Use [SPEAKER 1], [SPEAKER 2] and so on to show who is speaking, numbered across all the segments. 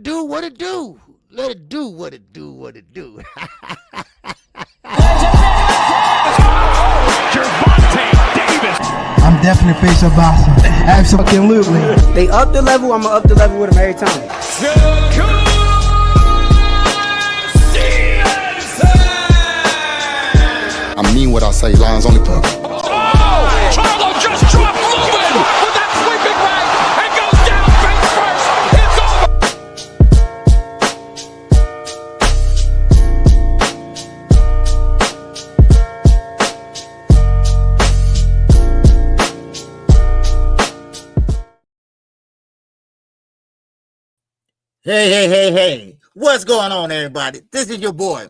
[SPEAKER 1] do what it do. Let it do what it do, what it do.
[SPEAKER 2] I'm definitely face of boxing. Absolutely.
[SPEAKER 3] They up the level, I'm gonna up the level with them every time.
[SPEAKER 4] I mean what I say, lines only put.
[SPEAKER 5] Charlo just dropped Lubin with that sweeping right and goes down face first. It's over.
[SPEAKER 1] Hey. What's going on, everybody? This is your boy,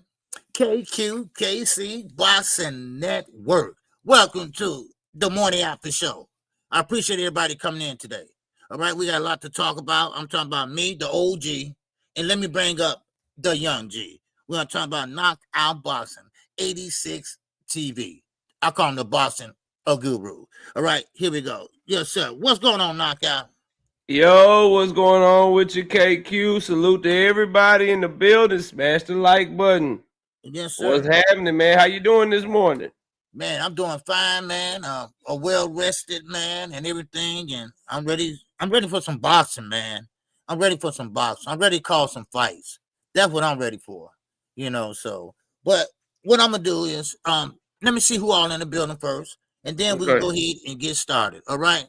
[SPEAKER 1] KQKC BOXING NETWORK. Welcome to the Morning After Show. I appreciate everybody coming in today. All right, we got a lot to talk about. I'm talking about me, the OG, and let me bring up the young G. We're going to talk about Knockoutboxing 86 TV. I call him the boxing guru. All right, here we go. Yes, sir. What's going on, Knockout?
[SPEAKER 6] Yo, what's going on with your KQ? Salute to everybody in the building. Smash the like button.
[SPEAKER 1] Yes, sir.
[SPEAKER 6] What's happening, man? How you doing this morning?
[SPEAKER 1] Man, I'm doing fine, man. A well rested man and everything, and I'm ready. I'm ready for some boxing, man. I'm ready for some boxing. I'm ready to call some fights. That's what I'm ready for, So, but what I'm gonna do is, let me see who all in the building first, and then we can go ahead and get started. All right.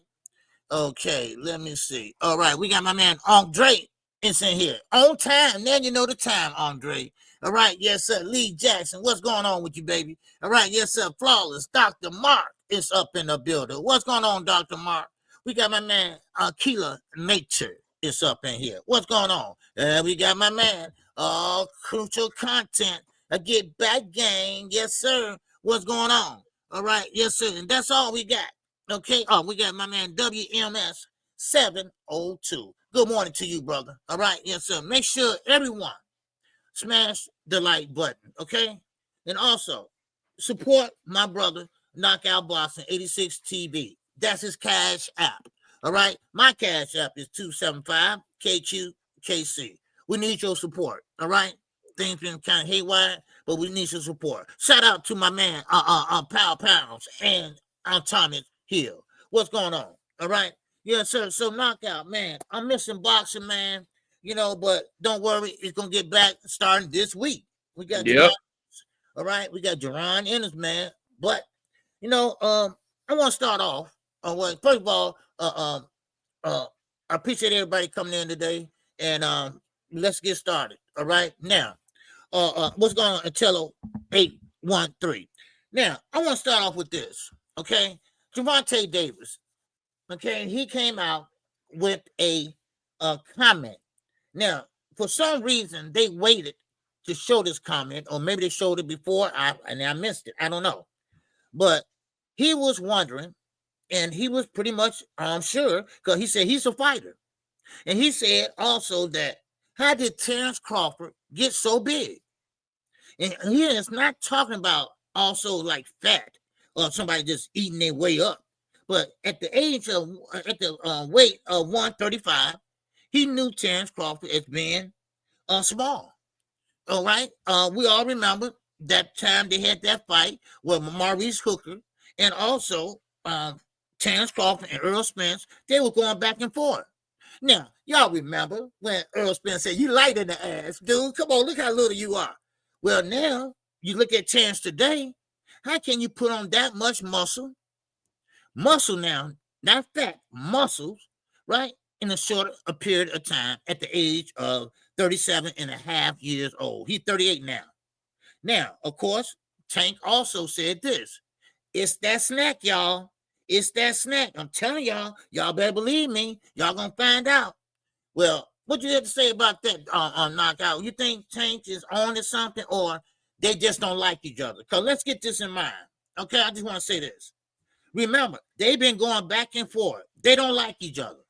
[SPEAKER 1] Okay, let me see. All right, we got my man Andre is in here on time. Now you know the time, Andre. All right, yes, sir. Lee Jackson, what's going on with you, baby? All right, yes, sir. Flawless. Dr. Mark is up in the building. What's going on, Dr. Mark? We got my man Keela Nature is up in here. What's going on? We got my man Crucial Content. A Get Back Gang. Yes, sir. What's going on? All right, yes, sir. And that's all we got. Okay. Oh, we got my man WMS 702. Good morning to you, brother. All right. Yes, sir. Make sure everyone smash the like button. Okay. And also support my brother, Knockoutboxing 86 TV. That's his cash app. All right. My cash app is 275 KQKC. We need your support. All right. Things been kind of haywire, but we need your support. Shout out to my man, Pal Pounds and Thomas Hill. What's going on? All right. Yeah, sir. So Knockout, man. I'm missing boxing, man. But don't worry, it's gonna get back starting this week. We got all right, we got Jerron Ennis, man. But I want to start off. First of all, I appreciate everybody coming in today, and let's get started. All right. Now, what's going on?Atello 813. Now, I want to start off with this. Okay. Gervonta Davis, okay, he came out with a comment. Now, for some reason, they waited to show this comment, or maybe they showed it before, and I missed it. I don't know. But he was wondering, and he was pretty much, I'm sure, because he said he's a fighter. And he said also that, how did Terrence Crawford get so big? And he is not talking about also like fat, or somebody just eating their way up. But at the weight of 135, he knew Terrence Crawford as being small. All right. We all remember that time they had that fight with Maurice Hooker, and also Terrence Crawford and Earl Spence. They were going back and forth. Now, y'all remember when Earl Spence said, "You light in the ass, dude. Come on, look how little you are." Well, now you look at Terrence today. How can you put on that much muscle? Muscle now, not fat, muscles, right? In a short period of time at the age of 37 and a half years old. He's 38 now. Now, of course, Tank also said this. It's that snack, y'all. It's that snack. I'm telling y'all, y'all better believe me. Y'all gonna find out. Well, what you have to say about that on Knockout? You think Tank is on to something, or they just don't like each other? Because let's get this in mind. Okay, I just want to say this. Remember, they've been going back and forth. They don't like each other.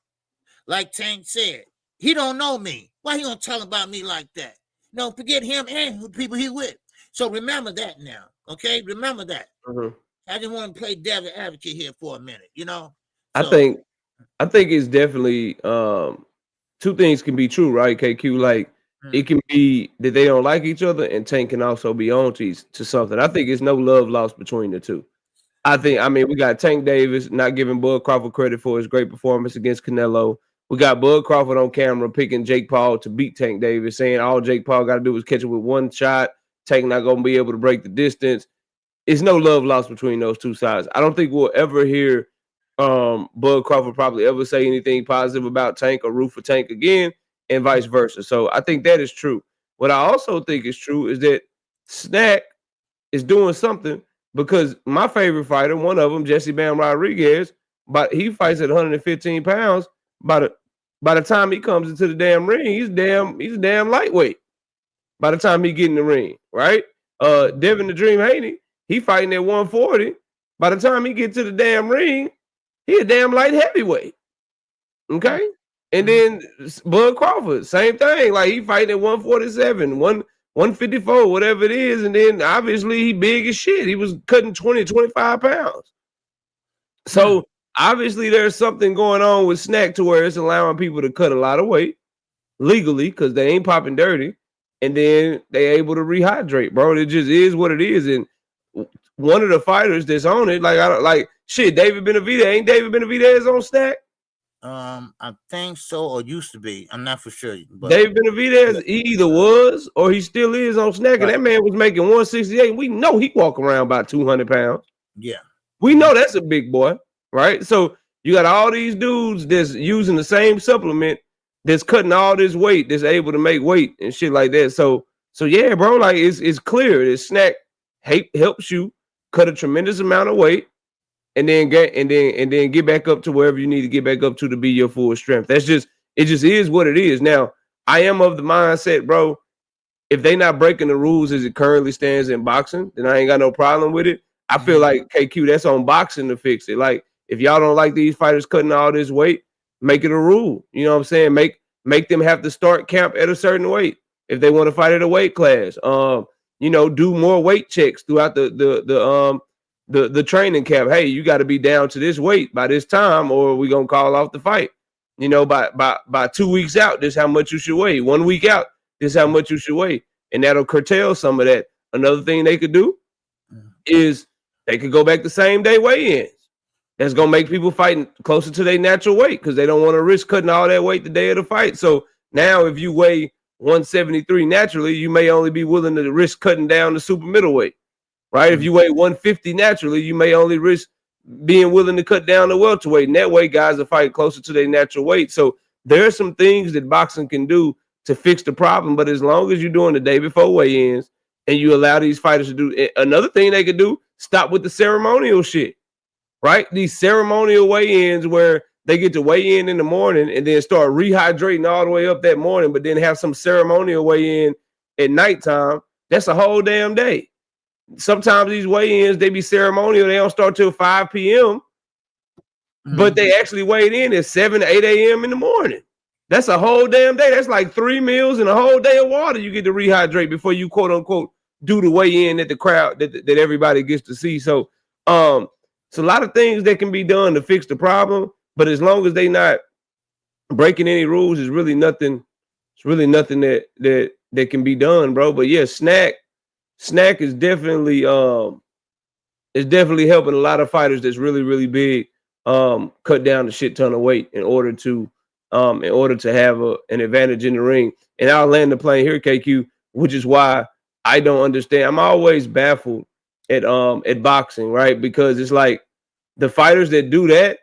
[SPEAKER 1] Like Tank said, he don't know me. Why he gonna tell about me like that? No, forget him and the people he with. So remember that now. Okay, remember that.
[SPEAKER 6] Mm-hmm.
[SPEAKER 1] I just want to play devil advocate here for a minute. So,
[SPEAKER 6] I think it's definitely two things can be true, right, KQ? Like it can be that they don't like each other, and Tank can also be on to something. I think it's no love lost between the two. I mean, we got Tank Davis not giving Bud Crawford credit for his great performance against Canelo. We got Bud Crawford on camera picking Jake Paul to beat Tank Davis, saying all Jake Paul got to do is catch it with one shot. Tank not going to be able to break the distance. It's no love lost between those two sides. I don't think we'll ever hear Bud Crawford probably ever say anything positive about Tank or root for Tank again, and vice versa. So I think that is true. What I also think is true is that Snack is doing something, because my favorite fighter, one of them, Jesse Bam Rodriguez, but he fights at 115 pounds. By the time he comes into the damn ring, he's a damn lightweight. By the time he get in the ring, right? Devin the Dream Haney, he fighting at 140. By the time he get to the damn ring, he a damn light heavyweight. Okay? And then Bud Crawford, same thing. Like he fighting at 147, 154, whatever it is. And then obviously he big as shit. He was cutting 20, 25 pounds. So obviously there's something going on with Snack to where it's allowing people to cut a lot of weight legally because they ain't popping dirty. And then they able to rehydrate, bro. It just is what it is. And one of the fighters that's on it, David Benavidez. Ain't David Benavidez on Snack?
[SPEAKER 1] I think so, or used to be. I'm not for sure. But
[SPEAKER 6] David Benavidez, he either was or he still is on Snack. And that man was making 168. We know he walk around about 200 pounds.
[SPEAKER 1] Yeah.
[SPEAKER 6] We know that's a big boy, right? So you got all these dudes that's using the same supplement that's cutting all this weight, that's able to make weight and shit like that. So yeah, bro, like it's clear that Snack helps you cut a tremendous amount of weight and then get back up to wherever you need to get back up to be your full strength. It just is what it is. Now, I am of the mindset, bro, if they not breaking the rules as it currently stands in boxing, then I ain't got no problem with it. I feel like KQ, that's on boxing to fix it. Like if y'all don't like these fighters cutting all this weight, make it a rule. You know what I'm saying? Make them have to start camp at a certain weight if they want to fight at a weight class. Do more weight checks throughout the training camp. Hey, you got to be down to this weight by this time, or we're gonna call off the fight. By 2 weeks out, this is how much you should weigh. 1 week out, this is how much you should weigh, and that'll curtail some of that. Another thing they could do is they could go back the same day weigh-ins. That's going to make people fighting closer to their natural weight because they don't want to risk cutting all that weight the day of the fight. So now if you weigh 173 naturally, you may only be willing to risk cutting down to super middleweight, right? If you weigh 150 naturally, you may only risk being willing to cut down to welterweight. And that way, guys are fighting closer to their natural weight. So there are some things that boxing can do to fix the problem. But as long as you're doing the day before weigh-ins and you allow these fighters to do another thing they could do, stop with the ceremonial shit. Right? These ceremonial weigh-ins where they get to weigh in the morning and then start rehydrating all the way up that morning, but then have some ceremonial weigh-in at nighttime. That's a whole damn day. Sometimes these weigh-ins, they be ceremonial. They don't start till 5 p.m., but they actually weighed in at 7, 8 a.m. in the morning. That's a whole damn day. That's like 3 meals and a whole day of water you get to rehydrate before you, quote unquote, do the weigh-in that the crowd, that everybody gets to see. So, it's a lot of things that can be done to fix the problem, but as long as they not breaking any rules, it's really nothing. It's really nothing that can be done, bro. But yeah, Snack is definitely helping a lot of fighters that's really, really big cut down a shit ton of weight in order to have an advantage in the ring. And I'll land the plane here, KQ, which is why I don't understand. I'm always baffled at boxing, right? Because it's like the fighters that do that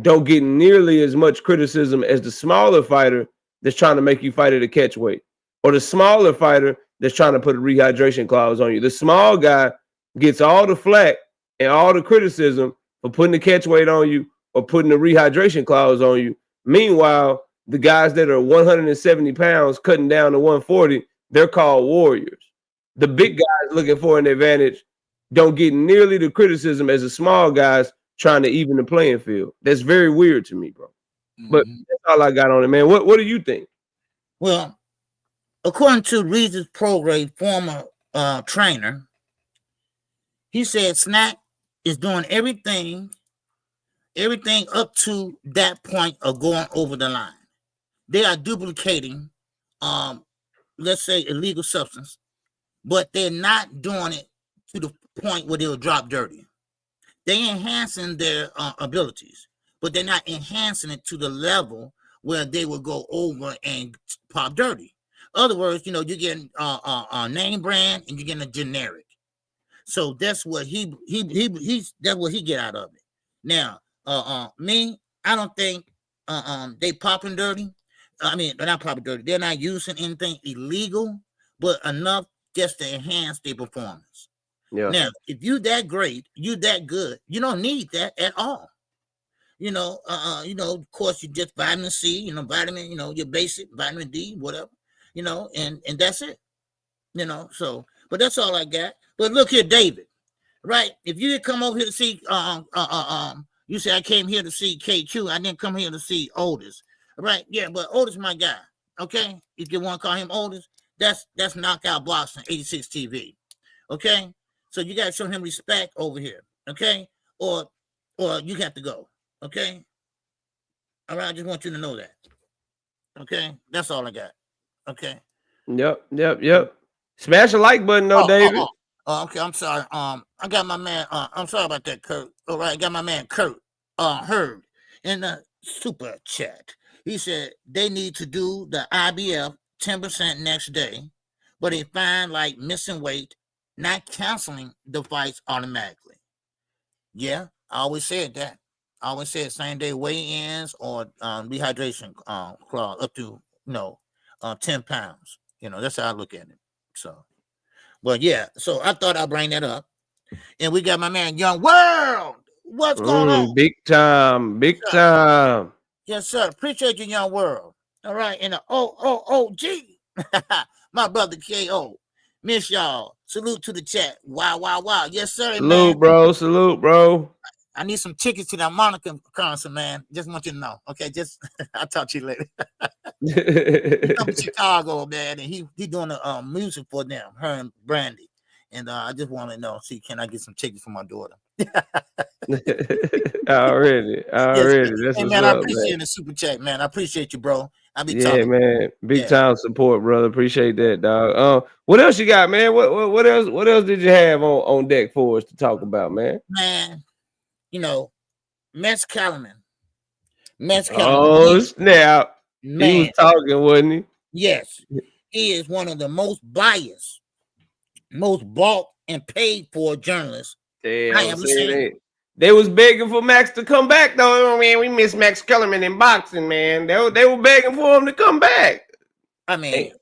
[SPEAKER 6] don't get nearly as much criticism as the smaller fighter that's trying to make you fight at a catch weight, or the smaller fighter that's trying to put a rehydration clause on you. The small guy gets all the flack and all the criticism for putting the catch weight on you or putting the rehydration clause on you. Meanwhile, the guys that are 170 pounds cutting down to 140, they're called warriors. The big guys looking for an advantage don't get nearly the criticism as the small guys trying to even the playing field. That's very weird to me, bro. But that's all I got on it, man. What do you think?
[SPEAKER 1] Well, according to Regis Prograis, former trainer, he said Snack is doing everything up to that point of going over the line. they are duplicating, let's say, illegal substance, but they're not doing it to the point where they'll drop dirty. They're enhancing their abilities, but they're not enhancing it to the level where they will go over and pop dirty. Other words, you're getting a name brand and you're getting a generic. So that's what that's what he get out of it. Now, me, I don't think they popping dirty. I mean, they're not popping dirty. They're not using anything illegal, but enough just to enhance their performance. Yeah. Now, if you that great, you that good, you don't need that at all. Of course, you just vitamin C, vitamin, your basic vitamin D, whatever, and that's it. So, but that's all I got. But look here, David, right? If you didn't come over here to see, you say I came here to see KQ, I didn't come here to see Otis, right? Yeah, but Otis my guy, okay? If you want to call him Otis, that's Knockout Boxing 86 TV, okay? So you got to show him respect over here, okay? Or you have to go, okay? All right, I just want you to know that, okay? That's all I got, okay?
[SPEAKER 6] Yep. Smash the like button, though, David.
[SPEAKER 1] Okay, I'm sorry. I got my man. I'm sorry about that, Kurt. All right, I got my man Kurt. Heard in the super chat. He said they need to do the IBF 10% next day, but they find like missing weight, not canceling the fights automatically. Yeah, I always said that. I always said same day weigh-ins or rehydration clause up to 10 pounds. That's how I look at it. So. But yeah, so I thought I'd bring that up. And we got my man Young World. What's going on?
[SPEAKER 6] Big time.
[SPEAKER 1] Yes, sir. Appreciate you, Young World. All right. And the OOOG. My brother KO. Miss y'all. Salute to the chat. Wow. Yes, sir.
[SPEAKER 6] Salute, bro.
[SPEAKER 1] I need some tickets to that Monica concert, man. Just want you to know. Okay, I'll talk to you later. He's from Chicago, man, and he doing the music for them, her and Brandy. And I just want to know, can I get some tickets for my daughter?
[SPEAKER 6] Already.
[SPEAKER 1] Yes, hey, man, I appreciate the super chat, man. I appreciate you, bro.
[SPEAKER 6] Talking. Man. Big time support, brother. Appreciate that, dog. What else you got, man? What else did you have on deck for us to talk about, man?
[SPEAKER 1] Man, Max Kellerman.
[SPEAKER 6] Oh, snap. Man, he was talking, wasn't he?
[SPEAKER 1] Yes. He is one of the most biased, most bought and paid for journalists I ever seen.
[SPEAKER 6] They was begging for Max to come back, though. Man, we miss Max Kellerman in boxing, man. They were begging for him to come back.
[SPEAKER 1] I mean,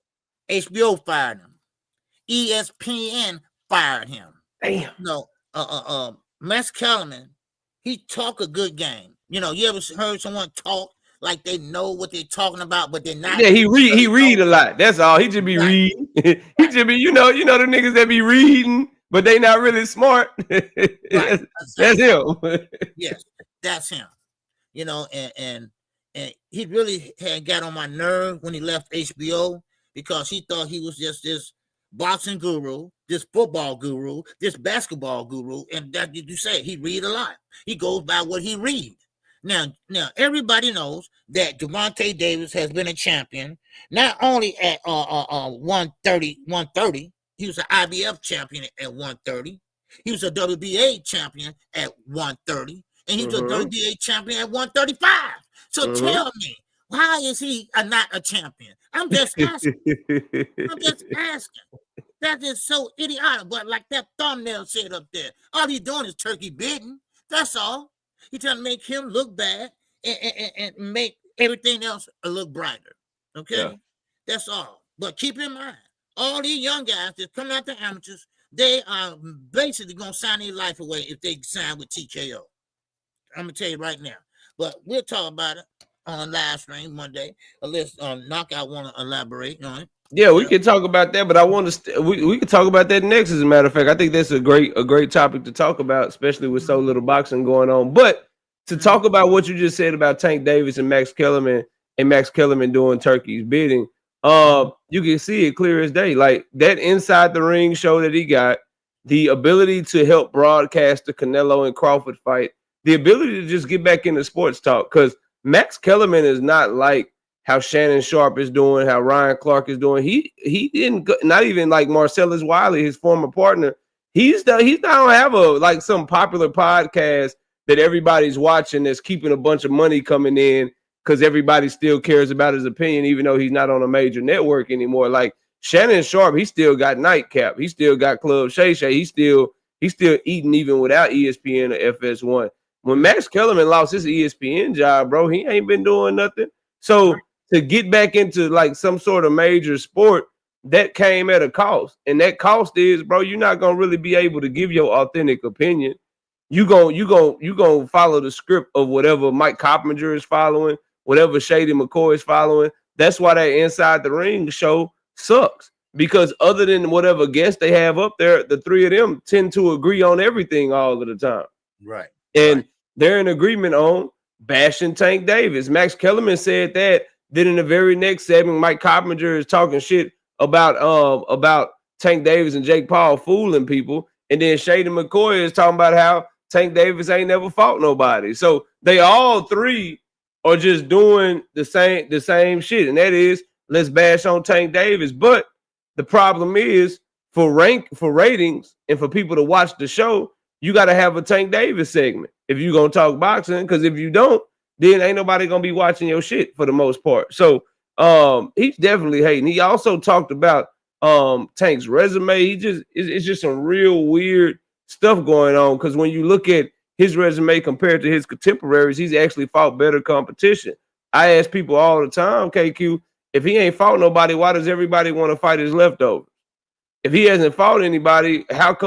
[SPEAKER 1] HBO fired him. ESPN fired him.
[SPEAKER 6] Damn.
[SPEAKER 1] Max Kellerman, he talk a good game. You ever heard someone talk like they know what they're talking about, but they're not?
[SPEAKER 6] Yeah, he read a lot. That's all. He just be reading. He just be, the niggas that be reading, but they not really smart. Right. That's him.
[SPEAKER 1] Yes, that's him. And he really had got on my nerve when he left HBO because he thought he was just this boxing guru, this football guru, this basketball guru, and that you say he read a lot. He goes by what he read. Now everybody knows that Gervonta Davis has been a champion, not only at 130. He was an IBF champion at 130. He was a WBA champion at 130, and he was a WBA champion at 135. So tell me, why is he not a champion? I'm just asking. That is so idiotic. But like that thumbnail said up there, all he's doing is turkey bidding. That's all. He's trying to make him look bad and make everything else look brighter. Okay? Yeah. That's all. But keep in mind, all these young guys that come out the amateurs, they are basically going to sign their life away if they sign with TKO. I'm going to tell you right now. But we'll talk about it on live stream Monday, unless Knockout want to elaborate on it.
[SPEAKER 6] Yeah, we can talk about that, but I want to we can talk about that next. As a matter of fact, I think that's a great topic to talk about, especially with so little boxing going on. But to talk about what you just said about Tank Davis and Max Kellerman doing turkey's bidding, you can see it clear as day. Like that inside the ring show that he got, the ability to help broadcast the Canelo and Crawford fight, the ability to just get back into sports talk, because Max Kellerman is not like how Shannon Sharp is doing, how Ryan Clark is doing. He didn't, not even like Marcellus Wiley, his former partner. He's not gonna have like some popular podcast that everybody's watching that's keeping a bunch of money coming in because everybody still cares about his opinion, even though he's not on a major network anymore. Like Shannon Sharp, he still got Nightcap, he still got Club Shay Shay, he's still eating even without ESPN or FS1. When Max Kellerman lost his ESPN job, bro, he ain't been doing nothing. So to get back into like some sort of major sport, that came at a cost. And that cost is, bro, you're not gonna really be able to give your authentic opinion. You gonna follow the script of whatever Mike Coppinger is following, whatever Shady McCoy is following. That's why that Inside the Ring show sucks. Because other than whatever guests they have up there, the three of them tend to agree on everything all of the time.
[SPEAKER 1] Right.
[SPEAKER 6] And they're in agreement on bashing Tank Davis. Max Kellerman said that. Then in the very next segment, Mike Coppinger is talking shit about Tank Davis and Jake Paul fooling people. And then Shady McCoy is talking about how Tank Davis ain't never fought nobody. So they all three are just doing the same shit. And that is, let's bash on Tank Davis. But the problem is for ratings and for people to watch the show, you got to have a Tank Davis segment if you're going to talk boxing. Because if you don't, then ain't nobody going to be watching your shit for the most part. So he's definitely hating. He also talked about Tank's resume. It's just some real weird stuff going on. Because when you look at his resume compared to his contemporaries, he's actually fought better competition. I ask people all the time, KQ, if he ain't fought nobody, why does everybody want to fight his leftovers? If he hasn't fought anybody, how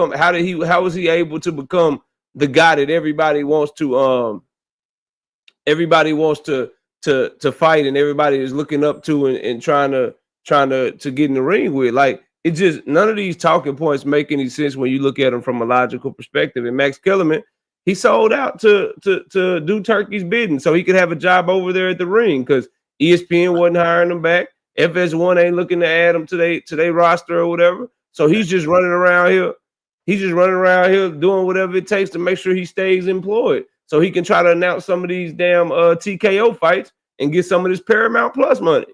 [SPEAKER 6] was he able to become the guy that everybody wants to fight and everybody is looking up to and trying to get in the ring with? Like, it just, none of these talking points make any sense when you look at them from a logical perspective. And Max Kellerman, he sold out to do Turkey's bidding so he could have a job over there at the ring because ESPN wasn't hiring him back. FS1 ain't looking to add him to their roster or whatever. So he's just running around here. He's just running around here doing whatever it takes to make sure he stays employed so he can try to announce some of these damn TKO fights and get some of this Paramount Plus money.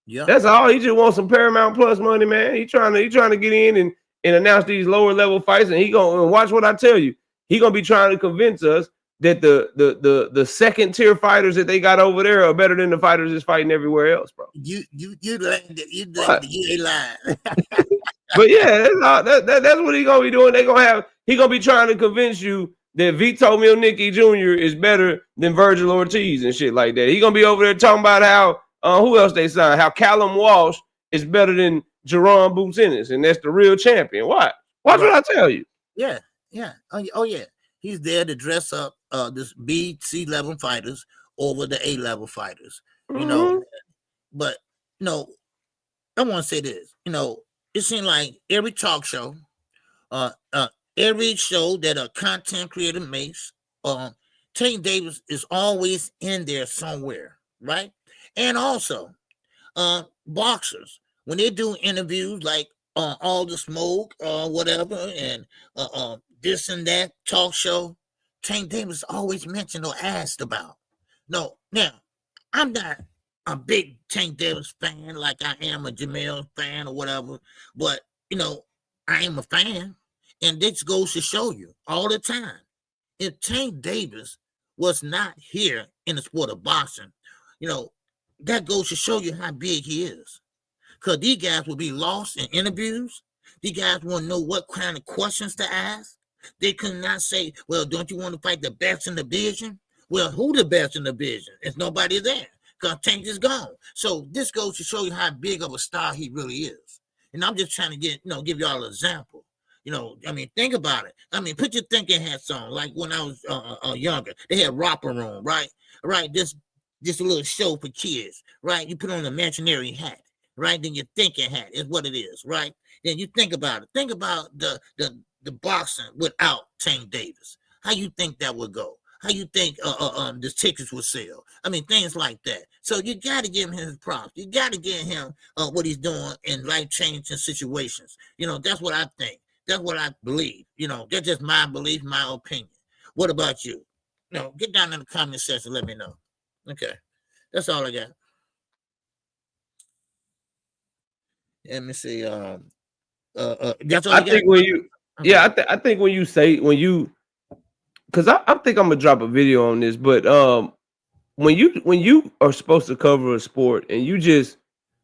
[SPEAKER 6] Yeah, that's all. He just wants some Paramount Plus money, man. He trying to get in and announce these lower level fights, and he gonna watch what I tell you. He gonna be trying to convince us that the second tier fighters that they got over there are better than the fighters that's fighting everywhere else, bro.
[SPEAKER 1] You landed. You ain't lying.
[SPEAKER 6] But yeah, that's what he gonna be doing. He gonna be trying to convince you that Vito Milnicki Jr. is better than Virgil Ortiz and shit like that. He gonna be over there talking about how who else they signed, how Callum Walsh is better than Jerome Boots Ennis, and that's the real champion. Watch what I tell you.
[SPEAKER 1] Yeah. Oh yeah. He's there to dress up this B, C level fighters over the A level fighters. You know, but I want to say this. It seems like every talk show, every show that a content creator makes, Tank Davis is always in there somewhere, right? And also, boxers, when they do interviews like All the Smoke or whatever, and this and that talk show, Tank Davis always mentioned or asked about. No, now, I'm not a big Tank Davis fan like I am a Jamel fan or whatever, but, I am a fan. And this goes to show you all the time, if Tank Davis was not here in the sport of boxing, that goes to show you how big he is. Because these guys will be lost in interviews. These guys want to know what kind of questions to ask. They could not say, well, don't you want to fight the best in the division? Well, who the best in the division? There's nobody there because Tank is gone. So this goes to show you how big of a star he really is. And I'm just trying to give y'all an example. Think about it. Put your thinking hats on. Like when I was younger, they had Romper Room, right? Right. This a little show for kids, right? You put on an imaginary hat, right? Then your thinking hat is what it is, right? Then you think about it. Think about the boxing without Tank Davis. How you think that would go? How you think the tickets would sell? Things like that. So you got to give him his props. You got to give him what he's doing in life-changing situations. That's what I think. That's what I believe. That's just my belief, my opinion. What about you? Get down in the comment section. Let me know. Okay. That's all I got. Let me see. That's all
[SPEAKER 6] I
[SPEAKER 1] you got?
[SPEAKER 6] think when you,
[SPEAKER 1] Okay.
[SPEAKER 6] yeah, I think when you say because I think I'm gonna drop a video on this, but when you are supposed to cover a sport and you just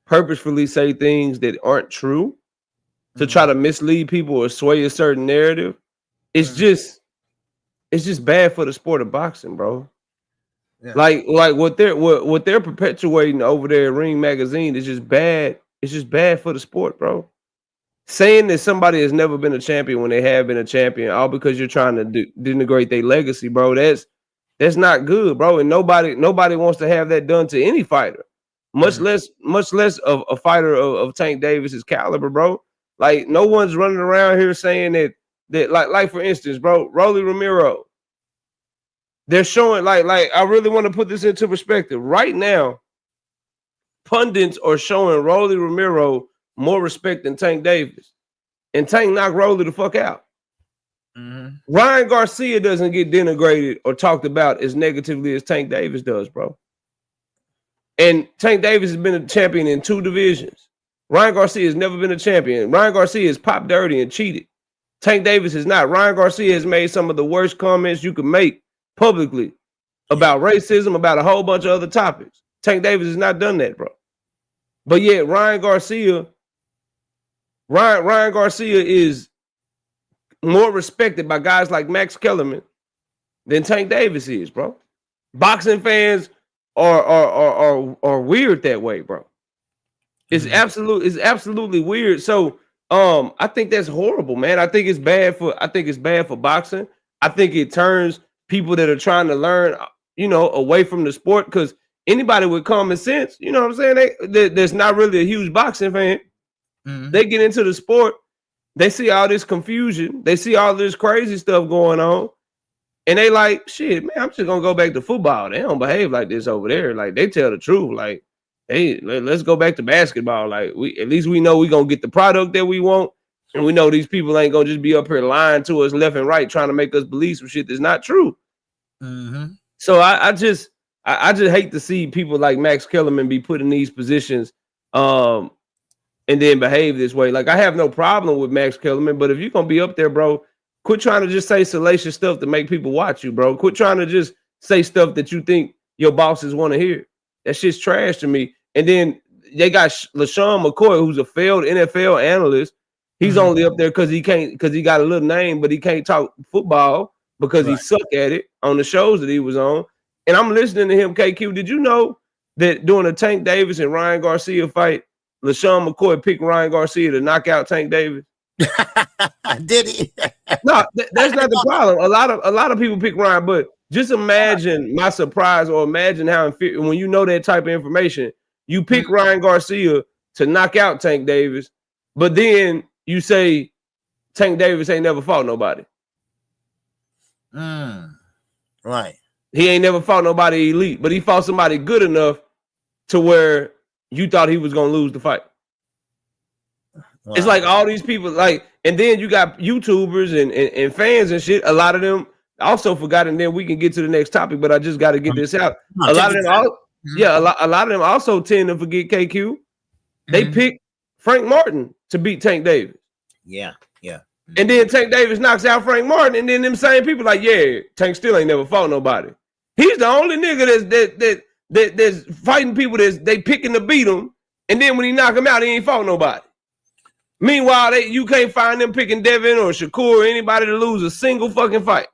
[SPEAKER 6] purposefully say things that aren't true to try to mislead people or sway a certain narrative, it's just bad for the sport of boxing, bro.
[SPEAKER 1] Yeah.
[SPEAKER 6] Like what they're perpetuating over there at Ring Magazine is just bad. It's just bad for the sport, bro. Saying that somebody has never been a champion when they have been a champion, all because you're trying to denigrate their legacy, bro. That's not good, bro. And nobody wants to have that done to any fighter, much less of a fighter of Tank Davis's caliber, bro. Like no one's running around here saying that like for instance, bro, Rolly Romero. They're showing like I really want to put this into perspective. Right now, pundits are showing Rolly Romero more respect than Tank Davis. And Tank knocked Rolly the fuck out. Ryan Garcia doesn't get denigrated or talked about as negatively as Tank Davis does, bro. And Tank Davis has been a champion in 2 divisions. Ryan Garcia has never been a champion. Ryan Garcia is pop dirty and cheated. Tank Davis is not. Ryan Garcia has made some of the worst comments you can make publicly about racism, about a whole bunch of other topics. Tank Davis has not done that, bro. But yet Ryan Garcia is more respected by guys like Max Kellerman than Tank Davis is, bro. Boxing fans are weird that way, bro. It's absolutely weird. So I think that's horrible, man. I think it's bad for boxing. I think it turns people that are trying to learn, away from the sport, because anybody with common sense, you know what I'm saying, that's not really a huge boxing fan, they get into the sport, they see all this confusion, they see all this crazy stuff going on, and they like, shit, man, I'm just gonna go back to football. They don't behave like this over there. Like, they tell the truth. Like, hey, let's go back to basketball. Like, at least we know we're gonna get the product that we want, and we know these people ain't gonna just be up here lying to us left and right, trying to make us believe some shit that's not true. So I just hate to see people like Max Kellerman be put in these positions and then behave this way. Like, I have no problem with Max Kellerman, but if you're gonna be up there, bro, quit trying to just say salacious stuff to make people watch you, bro. Quit trying to just say stuff that you think your bosses want to hear. That shit's trash to me. And then they got LaShawn McCoy, who's a failed NFL analyst. He's only up there because he got a little name, but he can't talk football because he suck at it on the shows that he was on. And I'm listening to him, KQ. Did you know that during the Tank Davis and Ryan Garcia fight, LaShawn McCoy picked Ryan Garcia to knock out Tank Davis?
[SPEAKER 1] Did he?
[SPEAKER 6] No, that's not the problem. A lot of people pick Ryan, but just imagine my surprise, or imagine how when you know that type of information, you pick Ryan Garcia to knock out Tank Davis, but then you say Tank Davis ain't never fought nobody.
[SPEAKER 1] Right.
[SPEAKER 6] He ain't never fought nobody elite, but he fought somebody good enough to where you thought he was gonna lose the fight. Wow. It's like all these people, like, and then you got YouTubers and fans and shit. A lot of them also forgot, and then we can get to the next topic, but I just got to get this out. A lot of them also tend to forget, KQ. They pick Frank Martin to beat Tank Davis.
[SPEAKER 1] Yeah.
[SPEAKER 6] And then Tank Davis knocks out Frank Martin, and then them same people like, yeah, Tank still ain't never fought nobody. He's the only nigga that's fighting people they picking to beat him, and then when he knock him out, he ain't fought nobody. Meanwhile, you can't find them picking Devin or Shakur or anybody to lose a single fucking fight.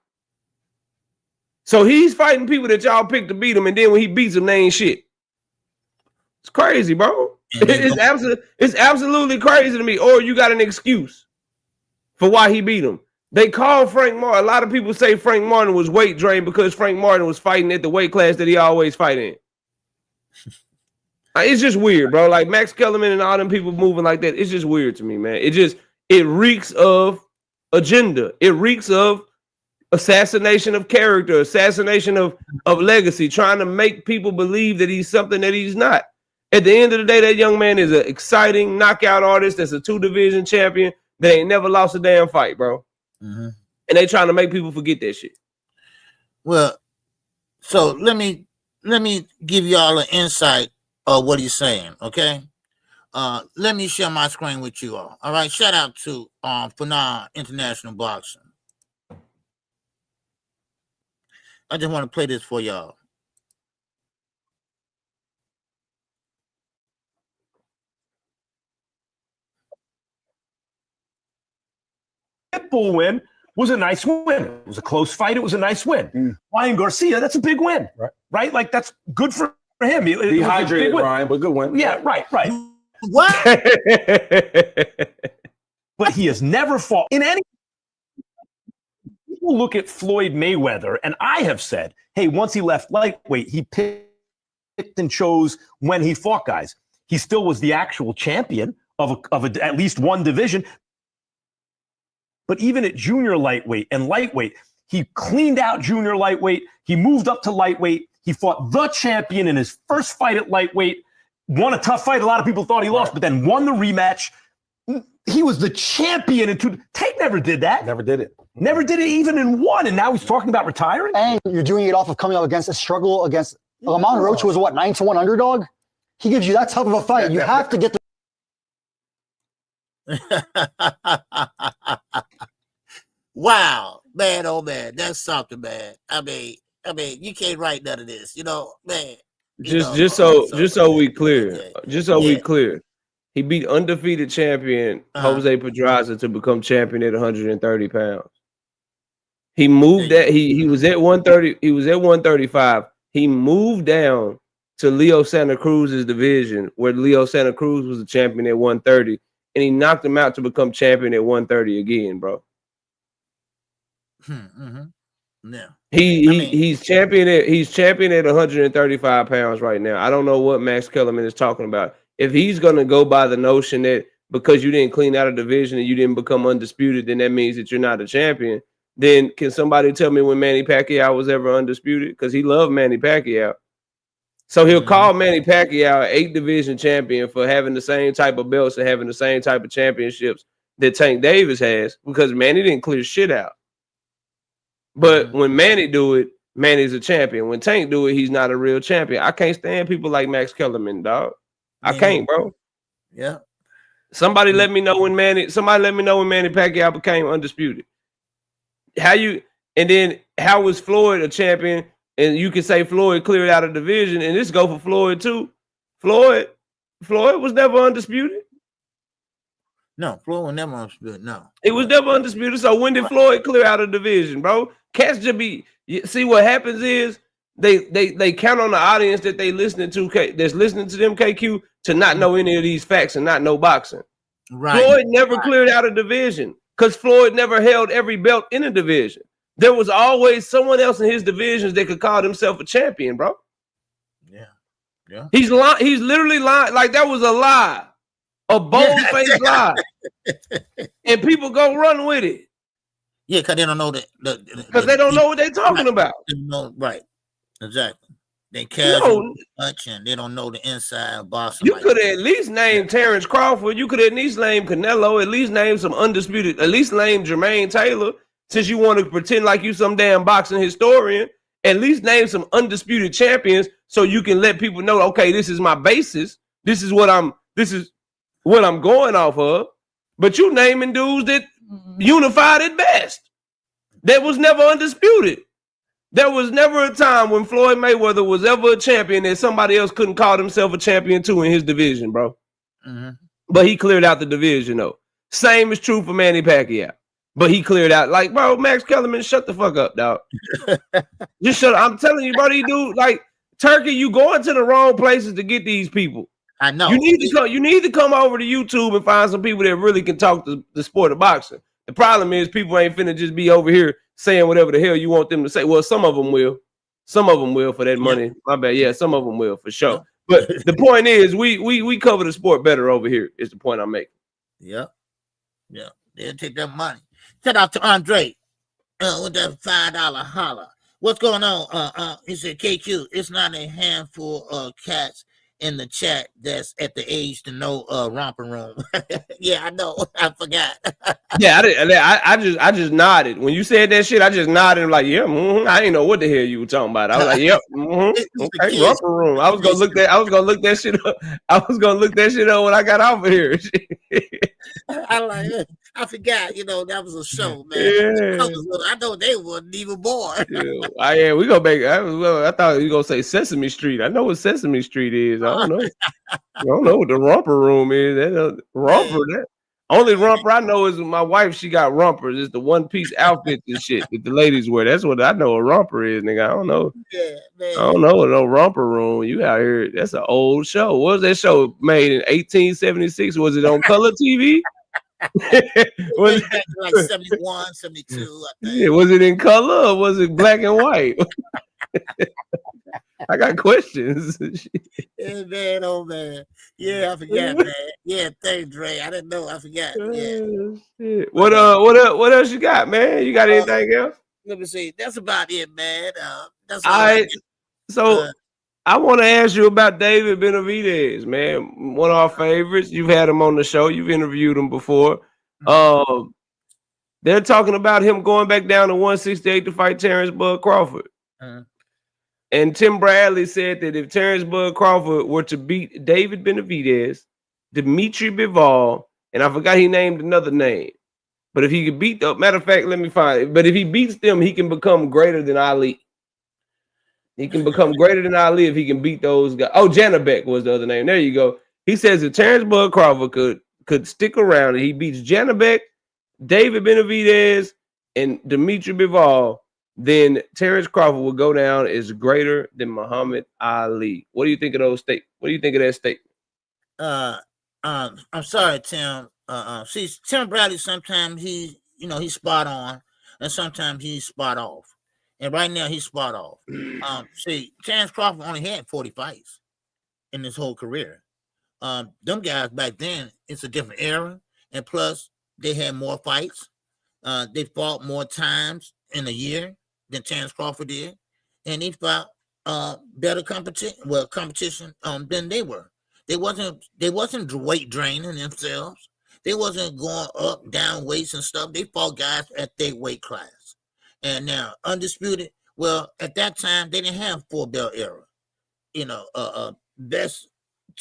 [SPEAKER 6] So he's fighting people that y'all picked to beat him, and then when he beats them, they ain't shit. It's crazy, bro. It's absolutely crazy to me. Or you got an excuse for why he beat him. They call Frank Martin. A lot of people say Frank Martin was weight drained because Frank Martin was fighting at the weight class that he always fight in. It's just weird, bro. Like Max Kellerman and all them people moving like that. It's just weird to me, man. It reeks of agenda. It reeks of assassination of character, assassination of legacy, trying to make people believe that he's something that he's not. At the end of the day, that young man is an exciting knockout artist that's a 2-division champion that ain't never lost a damn fight, bro. And they trying to make people forget that shit.
[SPEAKER 1] Well, so let me give y'all an insight of what he's saying, okay? Let me share my screen with you all. All right, shout out to Fanon International Boxing. I just want to play this for y'all.
[SPEAKER 7] Pitbull win was a nice win. It was a close fight. It was a nice win. Ryan Garcia, that's a big win, right? Like, that's good for him.
[SPEAKER 8] Dehydrated, Ryan, but good win.
[SPEAKER 7] Yeah, right.
[SPEAKER 1] What?
[SPEAKER 7] But he has never fought in any. People look at Floyd Mayweather, and I have said, hey, once he left lightweight, he picked and chose when he fought guys. He still was the actual champion of at least one division. But even at junior lightweight and lightweight, he cleaned out junior lightweight. He moved up to lightweight. He fought the champion in his first fight at lightweight, won a tough fight. A lot of people thought he lost, but then won the rematch. He was the champion. Tank never did that.
[SPEAKER 8] Never did it.
[SPEAKER 7] Never did it even in one. And now he's talking about retiring?
[SPEAKER 9] And you're doing it off of coming up against a struggle against Lamont Roach, who was what, 9-1 underdog? He gives you that tough of a fight. You have to get the
[SPEAKER 1] Wow, man, oh man, that's something, man. I mean, you can't write none of this, you know, man.
[SPEAKER 6] Just so we clear, we clear. He beat undefeated champion Jose Pedraza to become champion at 130 pounds. He moved that he was at 130. He was at 135. He moved down to Leo Santa Cruz's division, where Leo Santa Cruz was the champion at 130, and he knocked him out to become champion at 130 again, bro.
[SPEAKER 1] Yeah.
[SPEAKER 6] He's champion at 135 pounds right now. I don't know what Max Kellerman is talking about. If he's gonna go by the notion that because you didn't clean out a division and you didn't become undisputed, then that means that you're not a champion. Then can somebody tell me when Manny Pacquiao was ever undisputed? Because he loved Manny Pacquiao. So he'll call Manny Pacquiao an 8 division champion for having the same type of belts and having the same type of championships that Tank Davis has, because Manny didn't clear shit out. But when Manny do it, Manny's a champion. When Tank do it, he's not a real champion. I can't stand people like Max Kellerman, dog. I can't, bro.
[SPEAKER 1] Yeah.
[SPEAKER 6] Somebody let me know when Manny Pacquiao became undisputed. How was Floyd a champion? And you can say Floyd cleared out a division, and this go for Floyd too. Floyd was never undisputed.
[SPEAKER 1] No, Floyd was never undisputed. No,
[SPEAKER 6] it was never undisputed. So when did Floyd clear out a division, bro? Cats just see what happens is they count on the audience that they listening to, that's listening to them, KQ, to not know any of these facts and not know boxing.
[SPEAKER 1] Right.
[SPEAKER 6] Floyd never cleared out a division because Floyd never held every belt in a division. There was always someone else in his divisions that could call himself a champion, bro.
[SPEAKER 1] Yeah.
[SPEAKER 6] He's literally lying. Like, that was a lie, a bold-faced lie, and people go run with it.
[SPEAKER 1] Yeah, because they don't know
[SPEAKER 6] because they don't know what they're talking about.
[SPEAKER 1] Right. Exactly. They casual much, and they don't know the inside of boxing.
[SPEAKER 6] You could at least name Terrence Crawford. You could at least name Canelo. At least name some undisputed. At least name Jermaine Taylor. Since you want to pretend like you some damn boxing historian, at least name some undisputed champions so you can let people know, okay, this is my basis. This is what I'm going off of. But you naming dudes that unified at best. That was never undisputed. There was never a time when Floyd Mayweather was ever a champion that somebody else couldn't call himself a champion too in his division, bro. But he cleared out the division, though. Same is true for Manny Pacquiao. But he cleared out. Like, bro, Max Kellerman, shut the fuck up, dog. Just shut up. I'm telling you, bro, these dudes, like, Turkey, you going to the wrong places to get these people.
[SPEAKER 1] I know.
[SPEAKER 6] You need to come over to YouTube and find some people that really can talk the sport of boxing. The problem is people ain't finna just be over here saying whatever the hell you want them to say. Well, some of them will. Some of them will for that money. Yeah. My bad. Yeah, some of them will for sure. But the point is, we cover the sport better over here, is the point I'm making.
[SPEAKER 1] Yeah. They'll take that money. Shout out to Andre with that $5 holler. What's going on? He said, KQ, it's not a handful of cats in the chat that's at the age to know romper room. Yeah, I know. I forgot.
[SPEAKER 6] Yeah, I just nodded when you said that shit. I just nodded. I'm like, yeah, I didn't know what the hell you were talking about. I was like, yep, okay, romper room. I was gonna look that shit up. I was gonna look that shit up when I got off of here.
[SPEAKER 1] I forgot. You know, that was a show, man.
[SPEAKER 6] Yeah.
[SPEAKER 1] I know they wasn't even born.
[SPEAKER 6] Yeah, we go back. I thought you were gonna say Sesame Street. I know what Sesame Street is. I don't know. I don't know what the romper room is. That romper. That only romper I know is my wife. She got rompers. It's the one piece outfit and shit that the ladies wear. That's what I know a romper is, nigga. I don't know.
[SPEAKER 1] Yeah, man.
[SPEAKER 6] I don't know what no romper room. You out here? That's an old show. What was that show made in 1876? Was it on color TV?
[SPEAKER 1] Was it like 71, 72? I think.
[SPEAKER 6] Yeah, was it in color or was it black and white? I got questions.
[SPEAKER 1] Yeah, man, oh man. Yeah, I forgot, man. Yeah, thanks, Dre. I didn't know. I forgot. Yeah.
[SPEAKER 6] What else you got, man? You got anything else?
[SPEAKER 1] Let me see. That's about it, man. That's
[SPEAKER 6] all right. So I want to ask you about David Benavidez, man. One of our favorites. You've had him on the show. You've interviewed him before. They're talking about him going back down to 168 to fight Terrence Bud Crawford. And Tim Bradley said that if Terrence Bud Crawford were to beat David Benavidez, Dimitri Bivol, and I forgot he named another name, but if he could beat the matter of fact, let me find it. But if he beats them, he can become greater than Ali. He can become greater than Ali if he can beat those guys. Oh, Janabek was the other name. There you go. He says if Terrence Bud Crawford could stick around and he beats Janabek, David Benavidez, and Dimitri Bivol, then Terrence Crawford will go down as greater than Muhammad Ali. What do you think of those statements? What do you think of that statement?
[SPEAKER 1] I'm sorry, Tim. See, Tim Bradley, sometimes he's spot on, and sometimes he's spot off. And right now he's spot off. See, Terrence Crawford only had 40 fights in his whole career. Them guys back then, it's a different era, and plus they had more fights. They fought more times in a year than Terrence Crawford did, and he fought better competition than they were. They wasn't weight draining themselves. They wasn't going up, down weights and stuff. They fought guys at their weight class. And now undisputed. Well, at that time they didn't have 4-belt era. Best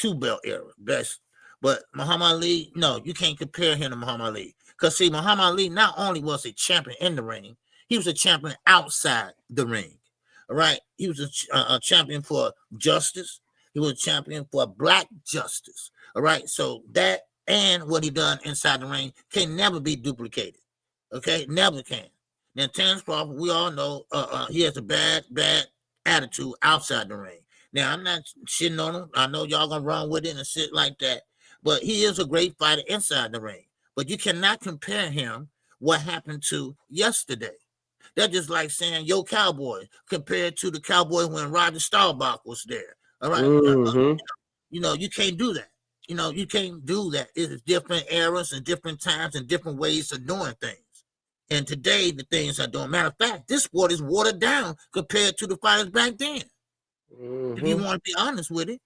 [SPEAKER 1] 2-belt era, best. But Muhammad Ali, no, you can't compare him to Muhammad Ali. Because see, Muhammad Ali not only was a champion in the ring, he was a champion outside the ring. All right. He was a champion for justice. He was a champion for black justice. All right. So that and what he done inside the ring can never be duplicated. Okay, never can. Now, Terrence Crawford, we all know he has a bad attitude outside the ring. Now, I'm not shitting on him. I know y'all gonna run with it and shit like that. But he is a great fighter inside the ring. But you cannot compare him what happened to yesterday. That's just like saying, yo, Cowboy, compared to the Cowboy when Roger Staubach was there. All right. You can't do that. You can't do that. It's different eras and different times and different ways of doing things. And today, the things are doing. Matter of fact, this sport is watered down compared to the fighters back then. If you want to be honest with it,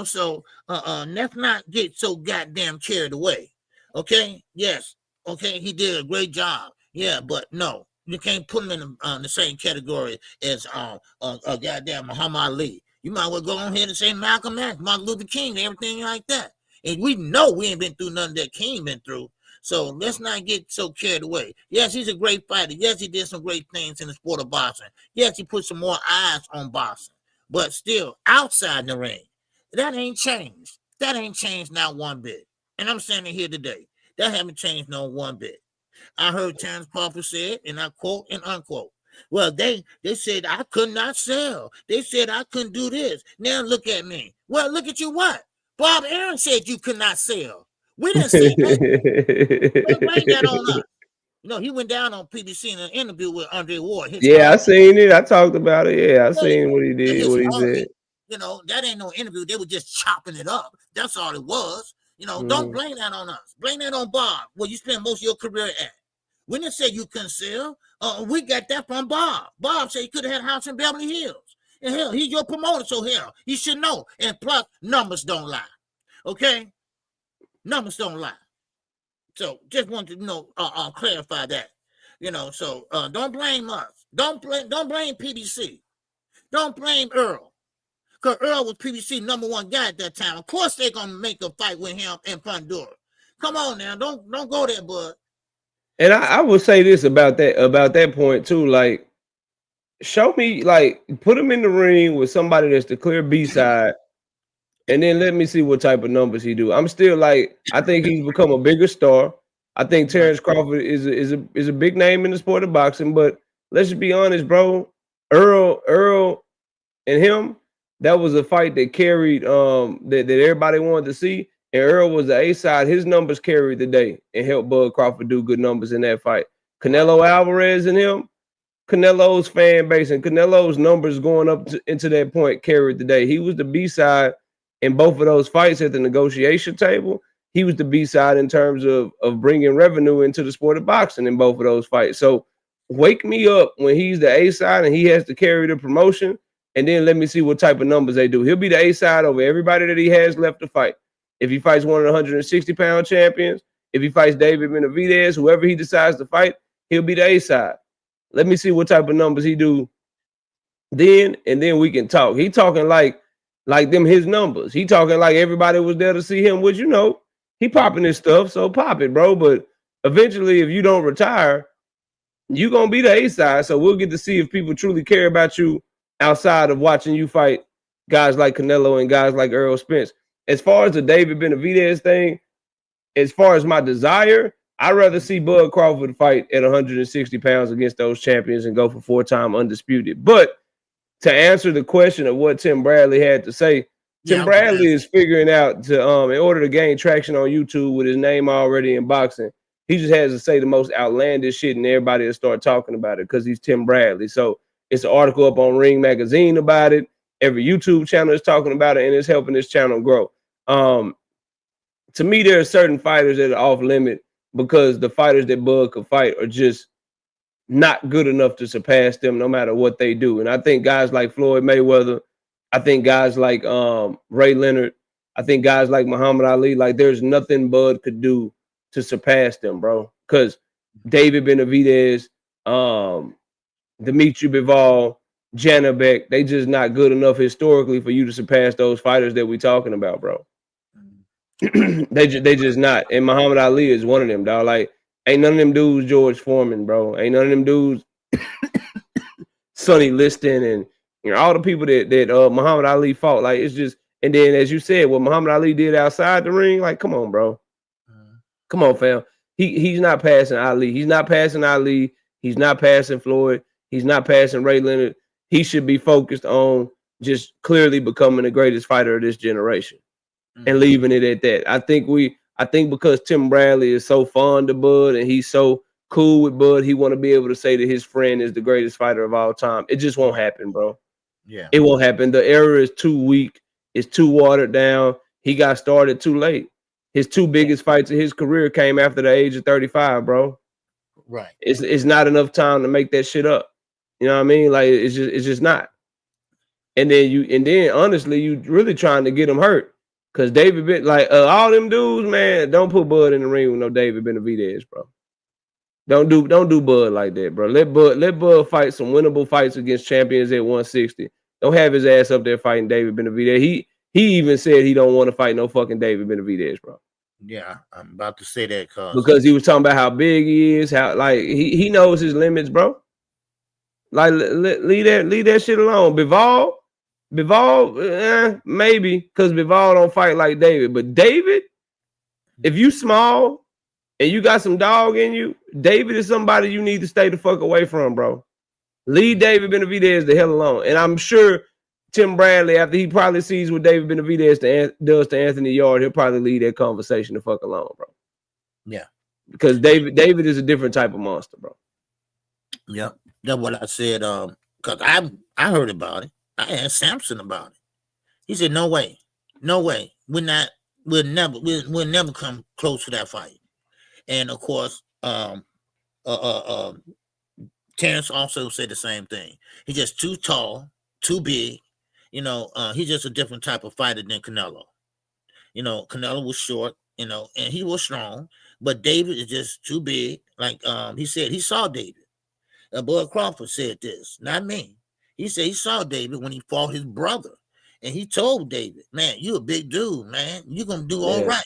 [SPEAKER 1] so let's not get so goddamn carried away. Okay? Yes. Okay, he did a great job. Yeah, but no, you can't put him in the same category as goddamn Muhammad Ali. You might well go on here and say Malcolm X, Martin Luther King, everything like that. And we know we ain't been through nothing that King been through. So let's not get so carried away. Yes, he's a great fighter. Yes, he did some great things in the sport of boxing. Yes, he put some more eyes on boxing. But still, outside the ring, that ain't changed. That ain't changed not one bit. And I'm standing here today. That haven't changed no one bit. I heard Terrence Crawford say it, and I quote and unquote. Well, they said I could not sell. They said I couldn't do this. Now look at me. Well, look at you what? Bob Aaron said you could not sell. We didn't say that. Bring that on up. He went down on PBC in an interview with Andre Ward.
[SPEAKER 6] I seen it. I talked about it. Yeah, I seen what he did, what he said.
[SPEAKER 1] That ain't no interview. They were just chopping it up. That's all it was. Don't blame that on us. Blame that on Bob, where you spent most of your career at. We didn't say you couldn't sell. We got that from Bob. Bob said he could have had a house in Beverly Hills. And hell, he's your promoter, so hell, he should know. And plus, numbers don't lie. Okay? Numbers don't lie. So just want to clarify that. So don't blame us. Don't blame PBC. Don't blame Earl. Because Earl was PBC #1 guy at that time. Of course they're gonna make a fight with him in Pandora. Come on now, don't go there, bud.
[SPEAKER 6] And I will say this about that point too. Like, show me, like, put him in the ring with somebody that's the clear B side, and then let me see what type of numbers he do. I'm still like, I think he's become a bigger star. I think Terrence Crawford is a big name in the sport of boxing, but let's just be honest, bro. Earl and him, that was a fight that carried that everybody wanted to see. And Earl was the A side. His numbers carried the day and helped Bud Crawford do good numbers in that fight. Canelo Alvarez and him, Canelo's fan base and Canelo's numbers going up into that point carried the day. He was the B side in both of those fights at the negotiation table. He was the B side in terms of bringing revenue into the sport of boxing in both of those fights. So wake me up when he's the A side and he has to carry the promotion, and then let me see what type of numbers they do. He'll be the A side over everybody that he has left to fight. If he fights one of the 160-pound champions, if he fights David Benavidez, whoever he decides to fight, he'll be the A side. Let me see what type of numbers he do then, and then we can talk. He talking like them his numbers. He talking like everybody was there to see him, which, he popping his stuff, so pop it, bro. But eventually, if you don't retire, you're going to be the A side, so we'll get to see if people truly care about you outside of watching you fight guys like Canelo and guys like Errol Spence. As far as the David Benavidez thing, as far as my desire, I'd rather see Bud Crawford fight at 160 pounds against those champions and go for 4-time undisputed. But to answer the question of what Tim Bradley had to say, Tim Bradley is figuring out to, in order to gain traction on YouTube with his name already in boxing, he just has to say the most outlandish shit and everybody will start talking about it because he's Tim Bradley. So it's an article up on Ring Magazine about it. Every YouTube channel is talking about it, and it's helping this channel grow. To me, there are certain fighters that are off limit because the fighters that Bud could fight are just not good enough to surpass them no matter what they do. And I think guys like Floyd Mayweather, I think guys like Ray Leonard, I think guys like Muhammad Ali, like there's nothing Bud could do to surpass them, bro. Because David Benavidez, Dimitri Bivol, Janabek, they just not good enough historically for you to surpass those fighters that we talking about, bro. they just not. And Muhammad Ali is one of them, dog. Like, ain't none of them dudes George Foreman, bro. Ain't none of them dudes Sonny Liston and all the people that Muhammad Ali fought. Like, it's just, and then as you said, what Muhammad Ali did outside the ring, like, come on, bro. Come on, fam. He's not passing Ali. He's not passing Ali. He's not passing Floyd. He's not passing Ray Leonard. He should be focused on just clearly becoming the greatest fighter of this generation and leaving it at that. I think because Tim Bradley is so fond of Bud and he's so cool with Bud, he want to be able to say that his friend is the greatest fighter of all time. It just won't happen, bro. Yeah. It won't happen. The era is too weak. It's too watered down. He got started too late. His two biggest fights of his career came after the age of 35, bro. Right. It's not enough time to make that shit up. You know what I mean? Like, it's just not. And then honestly, you really trying to get him hurt. Cause David, all them dudes, man, don't put Bud in the ring with no David Benavidez, bro. Don't do Bud like that, bro. Let Bud fight some winnable fights against champions at 160. Don't have his ass up there fighting David Benavidez. He even said he don't want to fight no fucking David Benavidez, bro.
[SPEAKER 1] Yeah, I'm about to say that
[SPEAKER 6] because he was talking about how big he is, how like he knows his limits, bro. Like leave that shit alone. Bivol, maybe because Bivol don't fight like David, but David, if you small and you got some dog in you, David is somebody you need to stay the fuck away from, bro. Leave David Benavidez the hell alone. And I'm sure Tim Bradley, after he probably sees what David Benavidez does to Anthony Yard, he'll probably leave that conversation the fuck alone, bro. Yeah. Because David is a different type of monster, bro.
[SPEAKER 1] Yeah. That's what I said. Because I heard about it. I asked Samson about it. He said, no way. We'll never come close to that fight. And of course, Terrence also said the same thing. He's just too tall, too big. He's just a different type of fighter than Canelo. Canelo was short, and he was strong, but David is just too big. Like he said, he saw David. Bud Crawford said this, not me. He said he saw David when he fought his brother, and he told David, "Man, you a big dude, man. You're gonna do all right."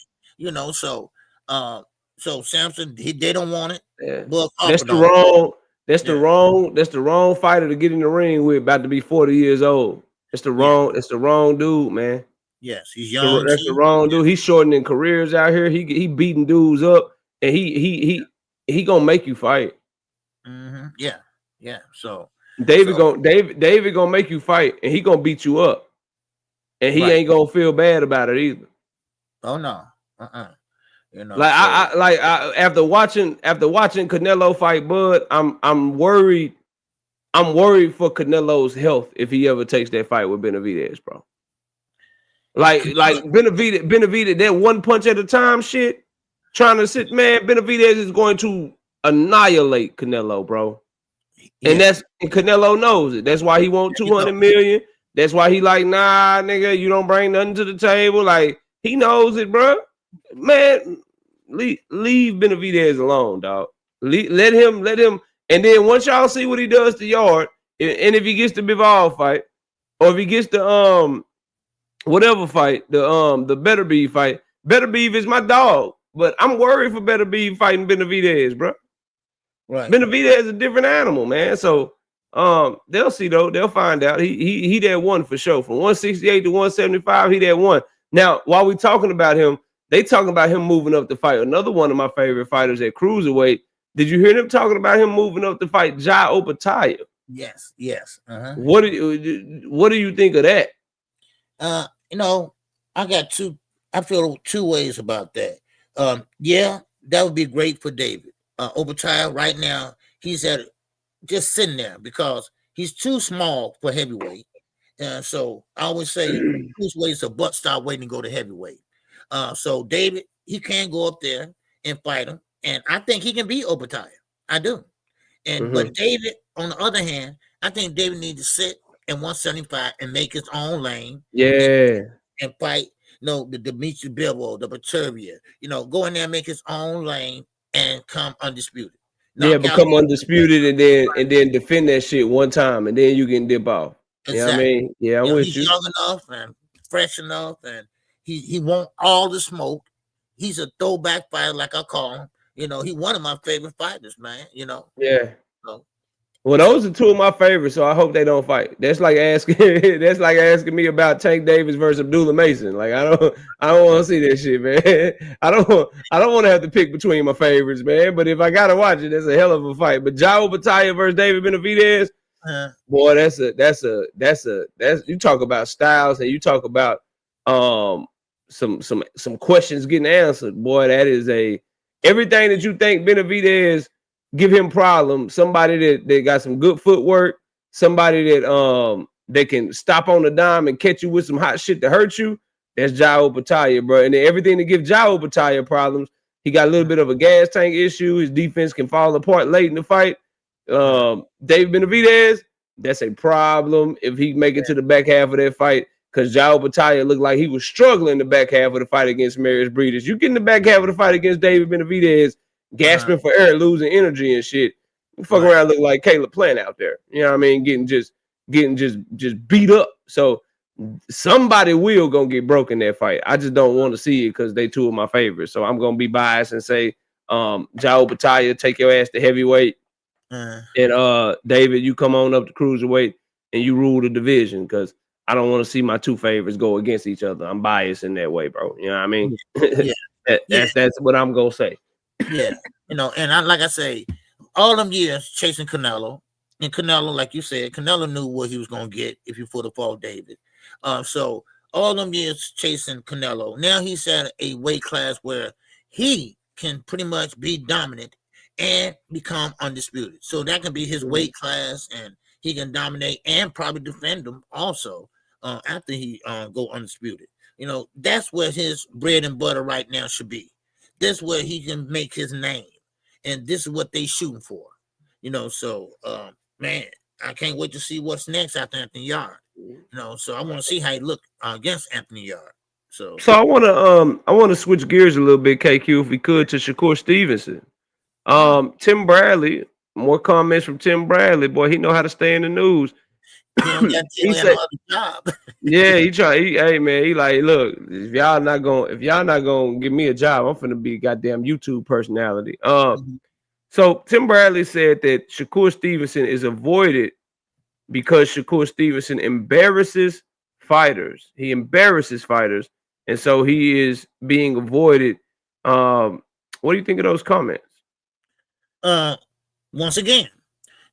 [SPEAKER 1] So Samson, they don't want it.
[SPEAKER 6] Yeah.
[SPEAKER 1] Bud
[SPEAKER 6] That's
[SPEAKER 1] Crawford
[SPEAKER 6] the
[SPEAKER 1] don't.
[SPEAKER 6] wrong. That's the wrong. That's the wrong fighter to get in the ring with. About to be 40 years old. It's the wrong. It's the wrong dude, man.
[SPEAKER 1] Yes, he's young.
[SPEAKER 6] That's the wrong dude. He's shortening careers out here. He beating dudes up, and he gonna make you fight.
[SPEAKER 1] Yeah. So
[SPEAKER 6] David gonna make you fight, and he gonna beat you up, and he ain't gonna feel bad about it either.
[SPEAKER 1] Oh no.
[SPEAKER 6] After watching Canelo fight Bud, I'm worried. I'm worried for Canelo's health if he ever takes that fight with Benavidez, bro. Like Benavidez, that one punch at a time shit, trying to sit, man. Benavidez is going to annihilate Canelo, bro. And Canelo knows it. That's why he want 200 million. That's why he like, nah, nigga, you don't bring nothing to the table. Like, he knows it, bro. Man, leave Benavidez alone, dog. Let him. And then once y'all see what he does to Yard, and if he gets the Bivol fight, or if he gets the whatever fight, the Better Beef fight, Better Beef is my dog. But I'm worried for Better Beef fighting Benavidez, bro.
[SPEAKER 1] Right.
[SPEAKER 6] Benavidez is a different animal, man. So they'll see though. They'll find out. He that one for sure. From 168 to 175, he that one. Now, while we talking about him, they talking about him moving up to fight another one of my favorite fighters at cruiserweight. Did you hear them talking about him moving up to fight Jai Opetaia?
[SPEAKER 1] Yes.
[SPEAKER 6] What do you think of that?
[SPEAKER 1] I feel two ways about that. That would be great for David. Opetaia right now, he's just sitting there because he's too small for heavyweight. So I always say cruiserweight's a butt stop waiting to go to heavyweight. So David, he can go up there and fight him, and I think he can beat Opetaia. I do. But David, on the other hand, I think David needs to sit at 175 and make his own lane.
[SPEAKER 6] Yeah.
[SPEAKER 1] And fight, the Dimitri Bivol, the Baturbia, go in there and make his own lane and come undisputed.
[SPEAKER 6] Become undisputed and then defend that shit one time, and then you can dip off.
[SPEAKER 1] Exactly.
[SPEAKER 6] You know what I mean? Yeah, I'm with
[SPEAKER 1] he's
[SPEAKER 6] you.
[SPEAKER 1] Young enough and fresh enough, and he want all the smoke. He's a throwback fighter, like I call him. He one of my favorite fighters, man.
[SPEAKER 6] Yeah.
[SPEAKER 1] So,
[SPEAKER 6] well, those are two of my favorites, so I hope they don't fight. That's like asking me about Tank Davis versus Abdullah Mason. Like I don't want to see that shit, man. I don't want to have to pick between my favorites, man. But if I gotta watch it, that's a hell of a fight. But Jai Opetaia versus David Benavidez, boy, that's you talk about styles and you talk about some questions getting answered. Boy, that is everything that you think Benavidez give him problems. Somebody that got some good footwork, somebody that can stop on the dime and catch you with some hot shit to hurt you. That's Jai Opetaia, bro. And then everything that gives Jai Opetaia problems, he got a little bit of a gas tank issue. His defense can fall apart late in the fight. David Benavidez, that's a problem if he make it to the back half of that fight, because Jai Opetaia looked like he was struggling the back half of the fight against Marius Breeders. You get in the back half of the fight against David Benavidez, gasping for air, losing energy and shit. You fuck around look like Caleb Plant out there. You know what I mean? Getting just beat up. So somebody will gonna get broke in that fight. I just don't want to see it because they two of my favorites. So I'm gonna be biased and say Jai Opetaia, take your ass to heavyweight. And David, you come on up to cruiserweight and you rule the division, because I don't want to see my two favorites go against each other. I'm biased in that way, bro. You know what I mean? That's what I'm gonna say.
[SPEAKER 1] Yeah, and like I say, all them years chasing Canelo, and Canelo, like you said, Canelo knew what he was gonna get if you fought David. So all them years chasing Canelo, now he's at a weight class where he can pretty much be dominant and become undisputed. So that can be his weight class, and he can dominate and probably defend them also after he go undisputed. That's where his bread and butter right now should be. This is where he can make his name, and this is what they shooting for. So man, I can't wait to see what's next after Anthony Yard. You know, so I want to see how he look against Anthony Yard. So
[SPEAKER 6] I want to switch gears a little bit, KQ, if we could, to Shakur Stevenson. Tim Bradley, more comments from Tim Bradley. Boy, he know how to stay in the news.
[SPEAKER 1] he said, job.
[SPEAKER 6] Yeah, hey man, he like, look, if y'all not gonna give me a job, I'm finna be a goddamn YouTube personality. So Tim Bradley said that Shakur Stevenson is avoided because Shakur Stevenson embarrasses fighters. He embarrasses fighters, and so he is being avoided. What do you think of those comments?
[SPEAKER 1] Once again,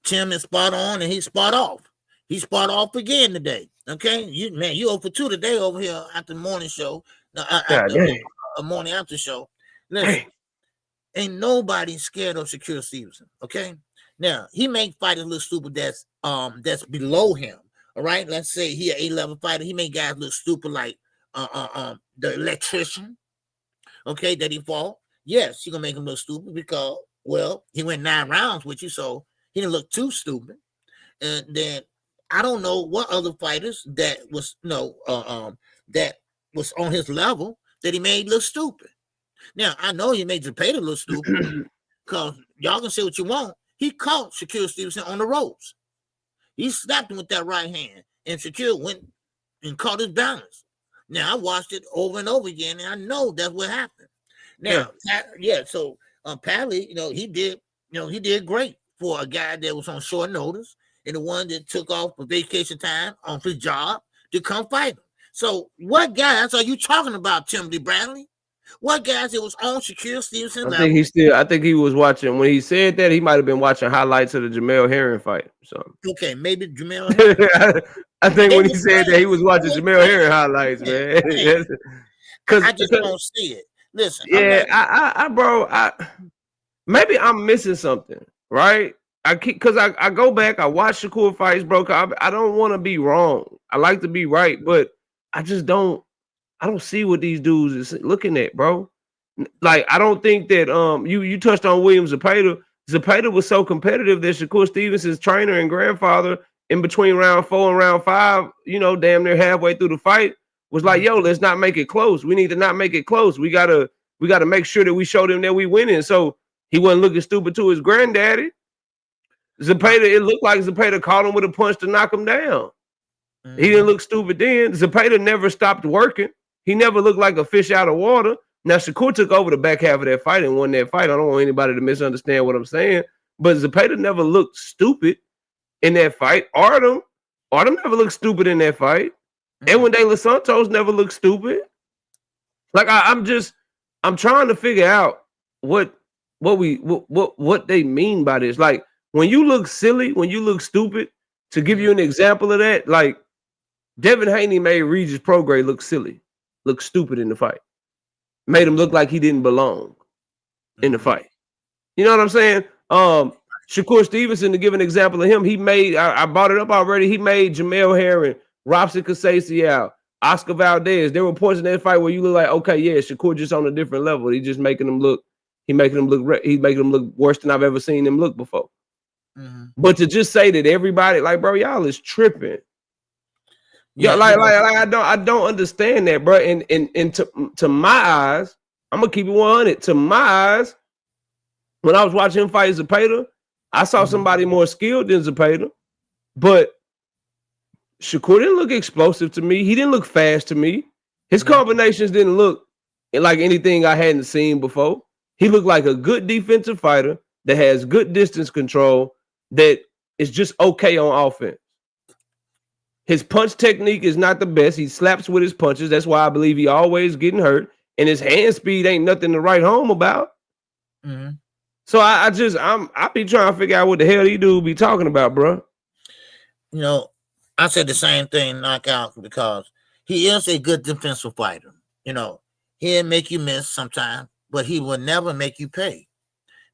[SPEAKER 1] Tim is spot on and he's spot off. He spot off again today. Okay, you 0 for 2 today over here at the morning show. A morning after show. Listen, ain't nobody scared of Shakur Stevenson. Okay, now he make fighters look stupid that's below him. All right, let's say he an A-level fighter. He make guys look stupid like the electrician. Okay, that he fought. Yes, he gonna make him look stupid because he went 9 rounds with you, so he didn't look too stupid. And then I don't know what other fighters that was that was on his level that he made look stupid. Now I know he made Zepeda look stupid because y'all can say what you want. He caught Shakur Stevenson on the ropes. He slapped him with that right hand, and Shakur went and caught his balance. Now I watched it over and over again, and I know that's what happened. Now, so Padley, he did great for a guy that was on short notice and the one that took off for vacation time on his job to come fight him. So what guys are you talking about, Timothy Bradley? What guys it was on Shakur Stevenson?
[SPEAKER 6] I think he was watching when he said that. He might have been watching highlights of the Jamel Herring fight. So
[SPEAKER 1] okay, maybe Jamel Herring.
[SPEAKER 6] I think when he said that he was watching Jamel Herring highlights, man. Because
[SPEAKER 1] I just don't see it. Listen,
[SPEAKER 6] maybe I'm missing something, right? Because I go back, I watch Shakur fights, bro. I don't want to be wrong. I like to be right, but I just don't. I don't see what these dudes is looking at, bro. Like, I don't think that you touched on William Zepeda. Zepeda was so competitive that Shakur Stevenson's trainer and grandfather in between round 4 and round 5, damn near halfway through the fight, was like, yo, let's not make it close. We need to not make it close. We gotta make sure that we show them that we winning. So he wasn't looking stupid to his granddaddy. Zepeda, it looked like Zepeda caught him with a punch to knock him down. He didn't look stupid then. Zepeda never stopped working. He never looked like a fish out of water. Now, Shakur took over the back half of that fight and won that fight. I don't want anybody to misunderstand what I'm saying. But Zepeda never looked stupid in that fight. Artem never looked stupid in that fight. Edwin De Los Santos never looked stupid. Like, I'm trying to figure out what they mean by this. Like, when you look silly, when you look stupid, to give you an example of that, like, Devin Haney made Regis Prograis look silly. Look stupid in the fight. Made him look like he didn't belong in the fight. You know what I'm saying? Shakur Stevenson, to give an example of him, he made, I brought it up already, he made Jamel Herring, Robson Casasiao, Oscar Valdez. There were points in that fight where you look like, okay, yeah, Shakur just on a different level. He's just making them look, he's making them look worse than I've ever seen them look before. But to just say that everybody, like, bro, y'all is tripping. Yeah, like I don't understand that, bro. And to my eyes, I'm gonna keep it 100. To my eyes, when I was watching him fight Zepeda, I saw somebody more skilled than Zepeda, but Shakur didn't look explosive to me. He didn't look fast to me. His combinations didn't look like anything I hadn't seen before. He looked like a good defensive fighter that has good distance control, that is just okay on offense. His punch technique is not the best. He slaps with his punches. That's why I believe he always getting hurt. And his hand speed ain't nothing to write home about. So I be trying to figure out what the hell these dudes be talking about, bro.
[SPEAKER 1] I said the same thing, Knockout, because he is a good defensive fighter. He'll make you miss sometimes, but he will never make you pay.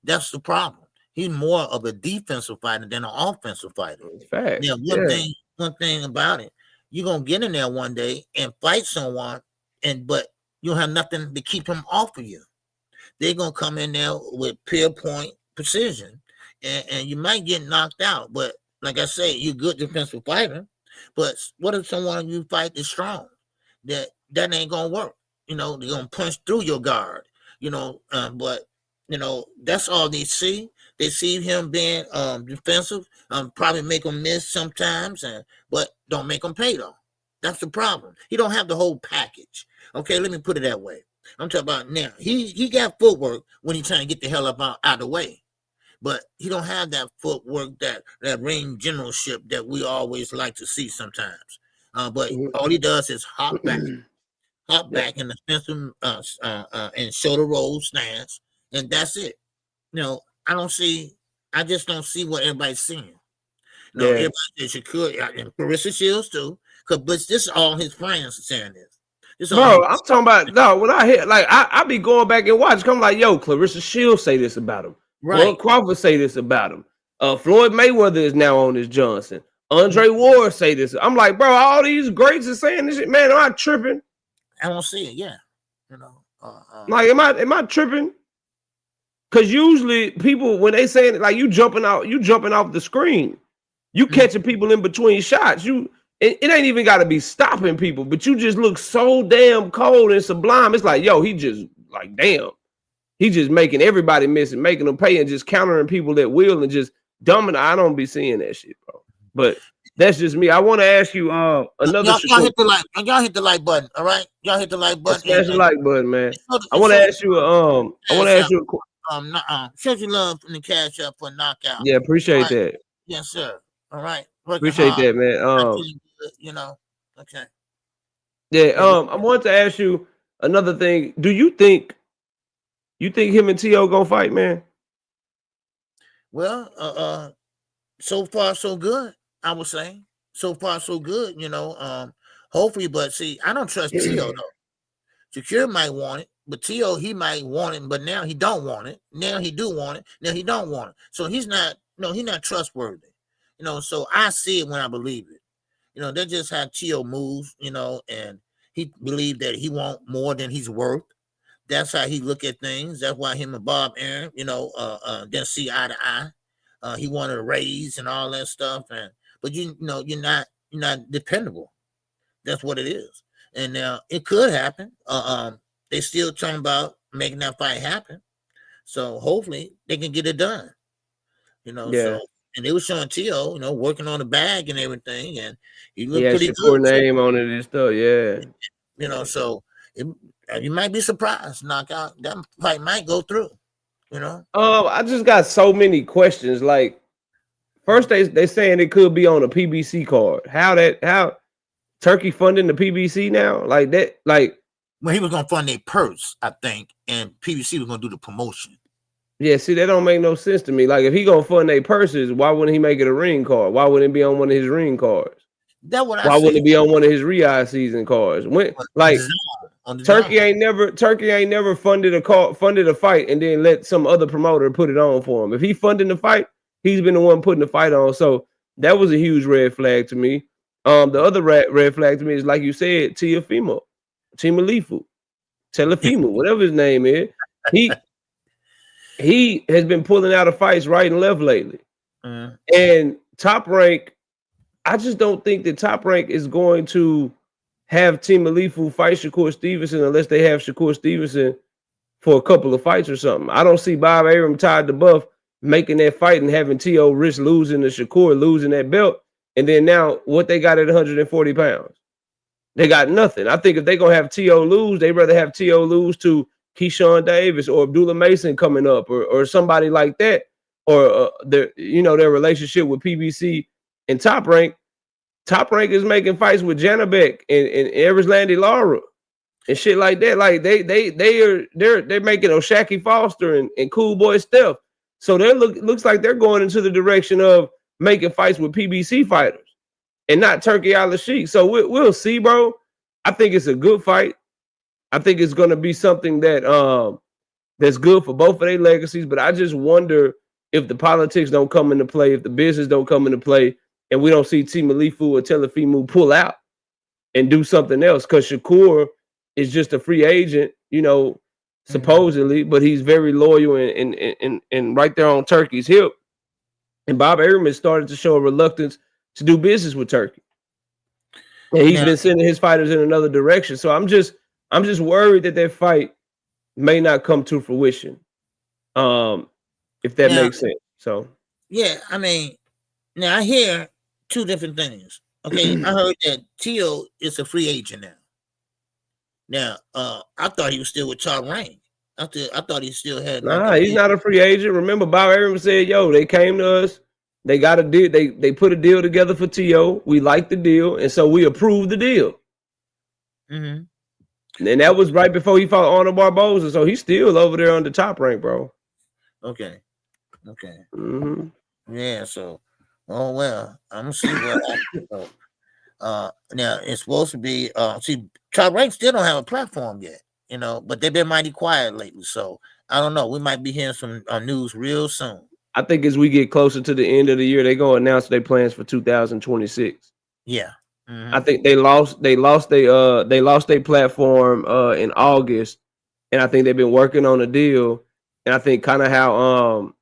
[SPEAKER 1] That's the problem. He's more of a defensive fighter than an offensive fighter.
[SPEAKER 6] Fact.
[SPEAKER 1] Now, one thing about it, you're gonna get in there one day and fight someone, but you'll have nothing to keep him off of you. They're gonna come in there with pinpoint precision, and you might get knocked out, but like I say, you're a good defensive fighter, but what if someone you fight is strong? That ain't gonna work. They're gonna punch through your guard. But that's all they see. They see him being defensive, probably make him miss sometimes, but don't make him pay though. That's the problem. He don't have the whole package. Okay, let me put it that way. I'm talking about now. He got footwork when he's trying to get the hell up out of the way, but he don't have that footwork, that ring generalship that we always like to see sometimes. But all he does is hop back in the defensive and shoulder roll stance, and that's it. I just don't see what everybody's seeing. Everybody Shakur and Clarissa Shields too, but this is all his friends saying this.
[SPEAKER 6] Bro, I'm talking about when I hear I be going back and watch. Come like, yo, Clarissa Shields say this about him. Right. Floyd Crawford say this about him. Floyd Mayweather is now on this Johnson. Andre Ward say this. I'm like, bro, all these greats are saying this shit. Man, am I tripping?
[SPEAKER 1] I don't see it. Yeah,
[SPEAKER 6] like, am I tripping? Because usually people, when they saying it, like you jumping off the screen, you catching people in between shots. It ain't even got to be stopping people, but you just look so damn cold and sublime. It's like, yo, he just like, damn, he just making everybody miss and making them pay and just countering people at will and just dumbing. I don't be seeing that shit, bro. But that's just me. I want to ask you another.
[SPEAKER 1] Y'all hit the like. Y'all hit the like button. All right, y'all hit the like button.
[SPEAKER 6] Smash the like button, man. I want to ask you.
[SPEAKER 1] Show you love in the cash up for knockout.
[SPEAKER 6] Yeah, appreciate that.
[SPEAKER 1] Yes, sir. All right.
[SPEAKER 6] Appreciate that, man.
[SPEAKER 1] Okay.
[SPEAKER 6] Yeah. I want to ask you another thing. Do you think him and T.O. gonna fight, man?
[SPEAKER 1] Well, so far so good. I would say so far so good. Hopefully, but see, I don't trust T.O. though. Shakur might want it, but T.O. he might want it, but now he don't want it. Now he do want it. Now he don't want it. So he's not. No, he's not trustworthy. So I see it when I believe it. That's just how T.O. moves. And he believed that he want more than he's worth. That's how he look at things. That's why him and Bob Aaron, didn't see eye to eye. He wanted a raise and all that stuff, but you're not dependable. That's what it is. And now it could happen. They still talking about making that fight happen. So hopefully they can get it done.
[SPEAKER 6] Yeah.
[SPEAKER 1] So, and they were showing T.O., working on the bag and everything, and he looked pretty good.
[SPEAKER 6] Shakur name on it and stuff. Yeah.
[SPEAKER 1] So you might be surprised. Knockout that fight might go through.
[SPEAKER 6] I just got so many questions. Like, first they saying it could be on a PBC card. How Turkey funding the PBC now? Like that? Like,
[SPEAKER 1] well, he was gonna fund their purse, I think, and PBC was gonna do the promotion.
[SPEAKER 6] Yeah, see, that don't make no sense to me. Like, if he gonna fund their purses, why wouldn't he make it a ring card? Why wouldn't it be on one of his ring cards? Why wouldn't it be on one of his Riyadh season cards? Turkey ain't never funded a fight and then let some other promoter put it on for him. If he funding the fight, he's been the one putting the fight on. So that was a huge red flag to me. The other red flag to me is, like you said, Teofimo Teofimo, whatever his name is. He has been pulling out of fights right and left lately. And Top Rank, I just don't think that Top Rank is going to have Team Alifu fight Shakur Stevenson unless they have Shakur Stevenson for a couple of fights or something. I don't see Bob Arum tied to Buff making that fight and having T.O. risk losing to Shakur, losing that belt. And then now what they got at 140 pounds? They got nothing. I think if they're going to have T.O. lose, they'd rather have T.O. lose to Keyshawn Davis or Abdullah Mason coming up or somebody like that. Or their relationship with PBC and Top Rank. Top Rank is making fights with Janabek and Everslandy Lara and shit like that. Like they're making O'Shaquie Foster and Cool Boy Steph. So they looks like they're going into the direction of making fights with PBC fighters and not Turkey Al-Sheikh. So we'll see, bro. I think it's a good fight. I think it's going to be something that that's good for both of their legacies. But I just wonder if the politics don't come into play, if the business don't come into play, and we don't see Team Alifu or Teofimo pull out and do something else. Because Shakur is just a free agent, supposedly, but he's very loyal and right there on Turkey's hip. And Bob Arum has started to show a reluctance to do business with Turkey. And he's been sending his fighters in another direction. So I'm just worried that fight may not come to fruition. If that makes sense. So
[SPEAKER 1] yeah, I mean, now I hear two different things. Okay, I heard that Tio is a free agent now. Now, I thought he was still with Top Rank. I thought he still had.
[SPEAKER 6] Nah, he's not a free agent. Remember, Bob Arum said, "Yo, they came to us. They got a deal. They put a deal together for Tio. We liked the deal, and so we approved the deal." Mm-hmm. And that was right before he fought Arnold Barboza. So he's still over there on the Top Rank, bro.
[SPEAKER 1] Okay. Mm-hmm. Yeah. So, oh well, I'm gonna see what happens. Now it's supposed to be. See, Top Rank still don't have a platform yet. You know, but they've been mighty quiet lately. So I don't know. We might be hearing some news real soon.
[SPEAKER 6] I think as we get closer to the end of the year, they're gonna announce their plans for 2026.
[SPEAKER 1] Yeah. Mm-hmm.
[SPEAKER 6] I think they lost their platform in August, and I think they've been working on a deal. And I think kind of how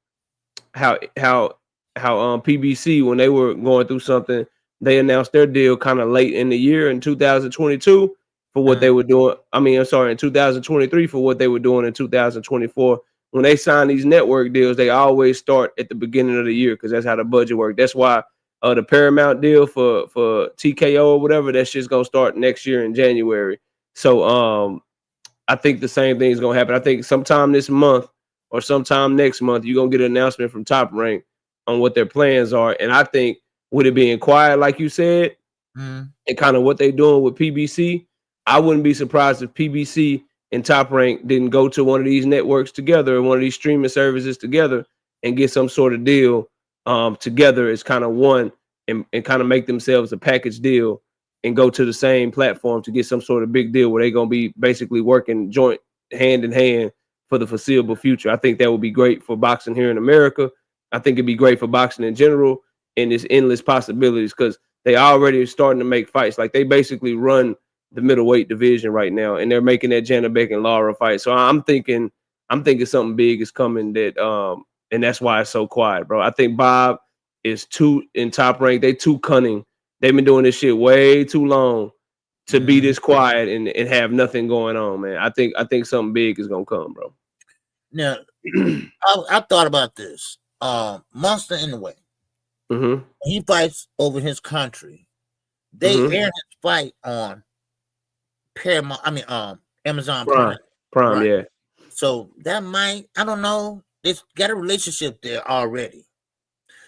[SPEAKER 6] PBC, when they were going through something, they announced their deal kind of late in the year in 2022 for what they were doing. I mean, I'm sorry, in 2023 for what they were doing in 2024. When they sign these network deals, they always start at the beginning of the year because that's how the budget works. That's why the Paramount deal for TKO or whatever, that shit's gonna start next year in January. So I think the same thing is gonna happen. I think sometime this month or sometime next month, you're gonna get an announcement from Top Rank on what their plans are. And I think with it being quiet, like you said, and kind of what they're doing with PBC, I wouldn't be surprised if PBC and Top Rank didn't go to one of these networks together or one of these streaming services together and get some sort of deal together as kind of one and kind of make themselves a package deal and go to the same platform to get some sort of big deal where they're going to be basically working joint hand in hand for the foreseeable future. I think that would be great for boxing here in America. I think it'd be great for boxing in general, and there's endless possibilities because they already are starting to make fights. Like they basically run the middleweight division right now, and they're making that Janabek and Lara fight. So I'm thinking something big is coming that and that's why it's so quiet, bro. I think Bob is too in Top Rank. They too cunning. They've been doing this shit way too long to be this quiet and have nothing going on, man. I think something big is gonna come, bro.
[SPEAKER 1] Now, I thought about this. Monster in the Way. When he fights over his country, they air his fight on Paramount. I mean, Amazon Prime.
[SPEAKER 6] Right? Yeah.
[SPEAKER 1] So that might, I don't know. It's got a relationship there already.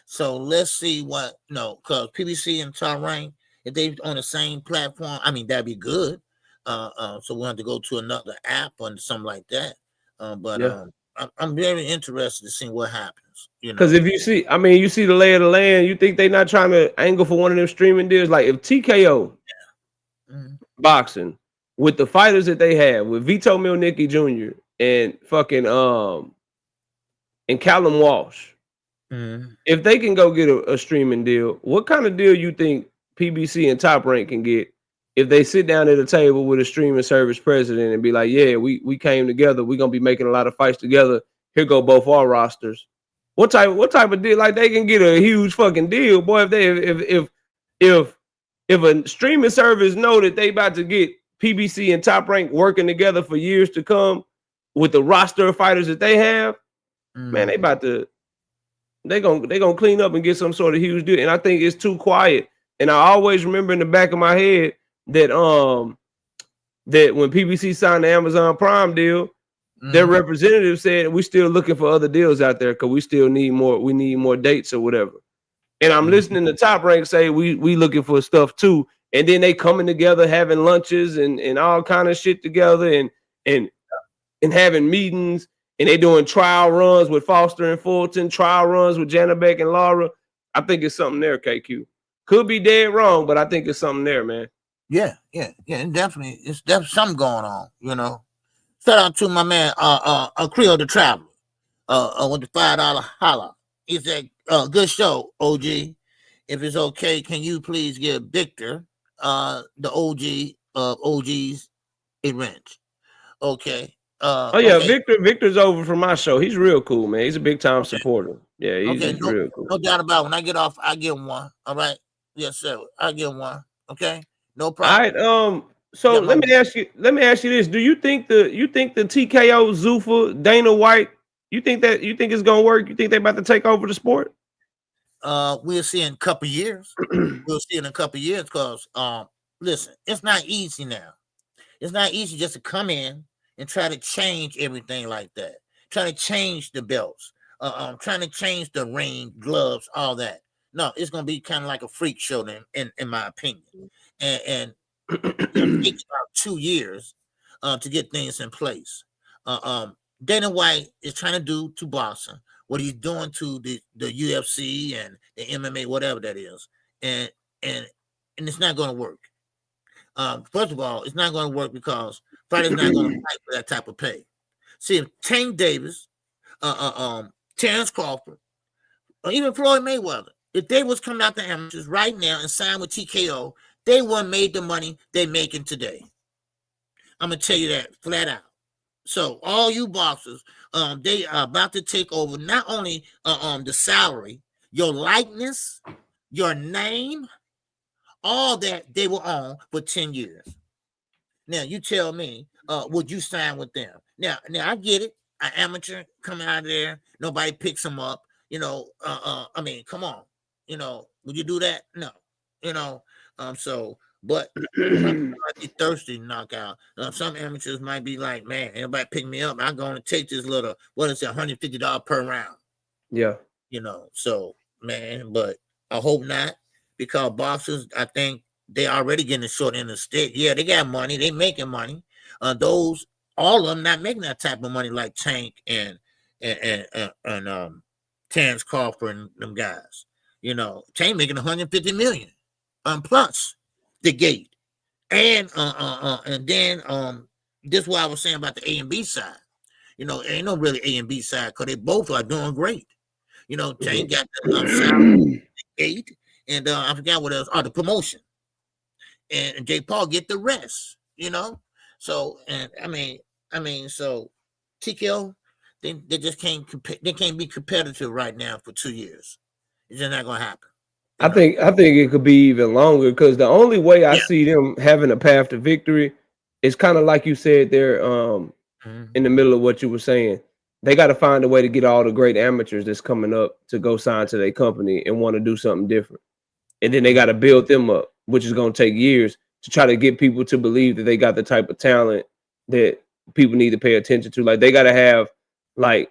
[SPEAKER 1] So let's see what because PBC and Top Rank, if they on the same platform, I mean that'd be good. So we'll have to go to another app or something like that. I'm very interested to see what happens.
[SPEAKER 6] Because if you see, you see the lay of the land, you think they're not trying to angle for one of them streaming deals. Like if TKO boxing with the fighters that they have with Vito Milnicki Jr. and fucking and Callum Walsh, if they can go get a streaming deal, what kind of deal you think PBC and Top Rank can get if they sit down at a table with a streaming service president and be like, yeah, we came together, we're gonna be making a lot of fights together. Here go both our rosters. What type of deal? Like they can get a huge fucking deal, boy. If a streaming service know that they about to get PBC and Top Rank working together for years to come with the roster of fighters that they have, man, they gonna clean up and get some sort of huge deal. And I think it's too quiet. And I always remember in the back of my head that that when PBC signed the Amazon Prime deal, their representative said we're still looking for other deals out there because we still need more. We need more dates or whatever. And I'm listening to Top Rank say we looking for stuff too. And then they coming together having lunches and all kind of shit together and having meetings. And they doing trial runs with Foster and Fulton, trial runs with Janabek and Lara. I think it's something there, KQ. Could be dead wrong, but I think it's something there, man.
[SPEAKER 1] Yeah, and definitely, it's definitely something going on, Shout out to my man, Creole the Traveler, with the $5 holla. He said, good show, OG. If it's okay, can you please give Victor, the OG of OGs, a wrench? Okay.
[SPEAKER 6] Oh yeah,
[SPEAKER 1] okay,
[SPEAKER 6] Victor's over from my show. He's real cool, man. He's a big time supporter. Yeah, he's real cool.
[SPEAKER 1] No doubt about it. When I get off, I get one. All right. Yes, sir. I get one. Okay. No problem.
[SPEAKER 6] All right. So let me ask you this. Do you think the TKO Zuffa, Dana White, you think it's gonna work? You think they're about to take over the sport?
[SPEAKER 1] We'll see in a couple of years. We'll see in a couple of years because listen, it's not easy now. It's not easy just to come in and try to change everything like that. Trying to change the belts, trying to change the ring, gloves, all that. No, it's gonna be kind of like a freak show in my opinion. And it takes about 2 years to get things in place. Dana White is trying to do to boxing what he's doing to the UFC and the MMA, whatever that is, and it's not going to work. First of all, it's not going to work because fighters not going to fight for that type of pay. See, if Tank Davis, Terrence Crawford, or even Floyd Mayweather, if they was coming out the amateurs right now and signed with TKO, they wouldn't made the money they're making today. I'm gonna tell you that flat out. So all you boxers, they are about to take over not only the salary, your likeness, your name, all that they will own for 10 years. Now you tell me, would you sign with them? Now I get it. An amateur coming out of there, nobody picks him up. You know, I mean, come on. You know, would you do that? No. You know, but might be thirsty to knock out. Some amateurs might be like, man, everybody pick me up. I'm going to take this little, what is it, $150 per round.
[SPEAKER 6] Yeah.
[SPEAKER 1] You know, so, man, but I hope not, because boxers, I think they already getting the short end of the stick. Yeah, they got money. They making money. All of them not making that type of money like Tank and Terrence Crawford and them guys. You know, Tank making $150 million. Plus the gate, and then this is what I was saying about the A and B side. You know, ain't no really A and B side because they both are doing great. You know, Tank got the gate, and I forgot what else. The promotion, and Jake Paul get the rest. You know, so and I mean, so TKO, they just can't they can't be competitive right now for 2 years. It's just not gonna happen.
[SPEAKER 6] I think it could be even longer because the only way I see them having a path to victory is kind of like you said there in the middle of what you were saying. They got to find a way to get all the great amateurs that's coming up to go sign to their company and want to do something different. And then they got to build them up, which is going to take years to try to get people to believe that they got the type of talent that people need to pay attention to. Like they got to have like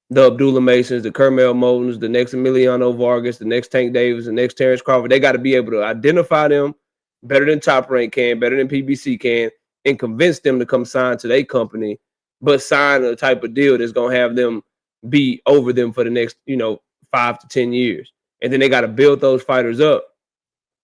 [SPEAKER 6] the Abdullah Masons, the Kermel Moultons, the next Emiliano Vargas, the next Tank Davis, the next Terrence Crawford. They got to be able to identify them better than Top Rank can, better than PBC can, and convince them to come sign to their company, but sign a type of deal that's going to have them be over them for the next, 5 to 10 years. And then they got to build those fighters up,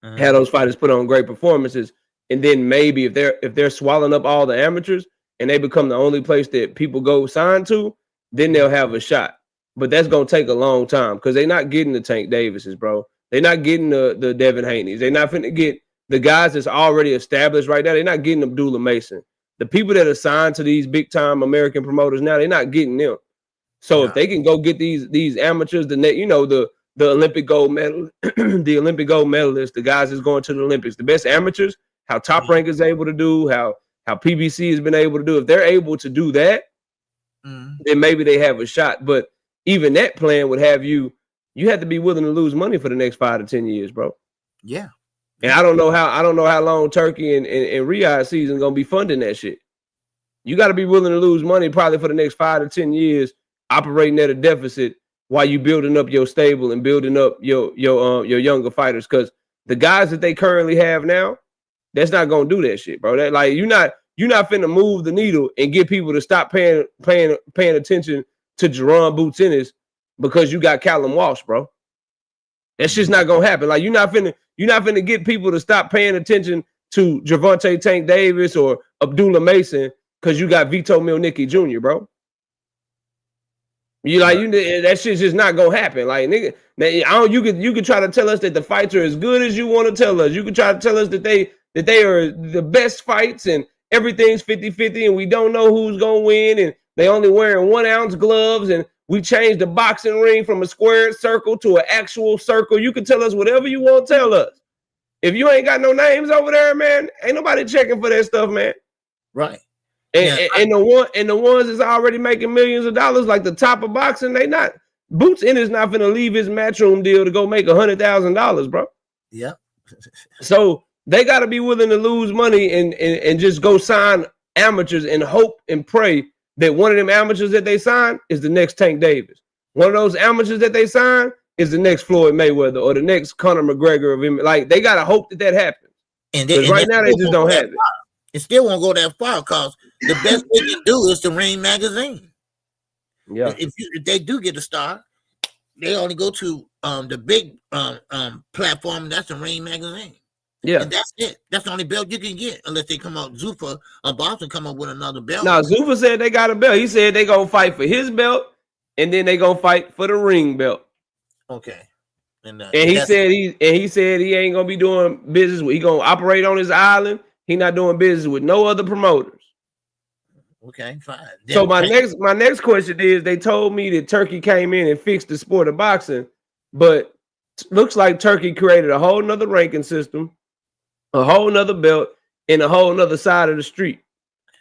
[SPEAKER 6] have those fighters put on great performances. And then maybe if they're swallowing up all the amateurs and they become the only place that people go sign to, then they'll have a shot. But that's going to take a long time because they're not getting the Tank Davises, bro. They're not getting the Devin Haney's. They're not finna get the guys that's already established right now. They're not getting Abdullah Mason. The people that are signed to these big-time American promoters now, they're not getting them. So if they can go get these amateurs, the Olympic gold medal, the Olympic gold medalists, the guys that's going to the Olympics, the best amateurs, how Top Rank is able to do, how PBC has been able to do. If they're able to do that, then maybe they have a shot. But even that plan would have you have to be willing to lose money for the next 5 to 10 years, bro.
[SPEAKER 1] Yeah.
[SPEAKER 6] And I don't know how long Turkey and Riyadh season gonna be funding that shit. You got to be willing to lose money probably for the next 5 to 10 years, operating at a deficit while you building up your stable and building up your younger fighters. Because the guys that they currently have now, that's not gonna do that shit, bro. That like you're not finna move the needle and get people to stop paying attention to Jerron Boots Ennis because you got Callum Walsh, bro. That's just not gonna happen. Like you're not finna get people to stop paying attention to Gervonta Tank Davis or Abdullah Mason because you got Vito Milnicki Jr., bro. That shit's just not gonna happen. Like nigga, you could try to tell us that the fights are as good as you want to tell us. You could try to tell us that they are the best fights and everything's 50-50 and we don't know who's gonna win, and they only wearing 1 ounce gloves, and we changed the boxing ring from a squared circle to an actual circle. You can tell us whatever you want to tell us. If you ain't got no names over there, man, ain't nobody checking for that stuff, man.
[SPEAKER 1] Right.
[SPEAKER 6] And the ones that's already making millions of dollars, like the top of boxing, they not. Boots Ennis not finna leave his Matchroom deal to go make $100,000, bro.
[SPEAKER 1] Yeah.
[SPEAKER 6] So they got to be willing to lose money and just go sign amateurs and hope and pray that one of them amateurs that they sign is the next Tank Davis. One of those amateurs that they sign is the next Floyd Mayweather or the next Conor McGregor of him. Like, they got to hope that that happens. And right now they just don't have it.
[SPEAKER 1] It still won't go that far because the best they can do is the Ring magazine.
[SPEAKER 6] Yeah.
[SPEAKER 1] If they do get a star, they only go to the big platform. That's the Ring magazine.
[SPEAKER 6] Yeah,
[SPEAKER 1] and that's it. That's the only belt you can get unless they come out. Zuffa or Boston come up with another belt.
[SPEAKER 6] No, Zuffa said they got a belt. He said they gonna fight for his belt, and then they gonna fight for the Ring belt.
[SPEAKER 1] Okay. And
[SPEAKER 6] he said he ain't gonna be doing business with. He gonna operate on his island. He not doing business with no other promoters.
[SPEAKER 1] Okay, fine.
[SPEAKER 6] So my next question is: they told me that Turkey came in and fixed the sport of boxing, but looks like Turkey created a whole nother ranking system, a whole nother belt, and a whole nother side of the street.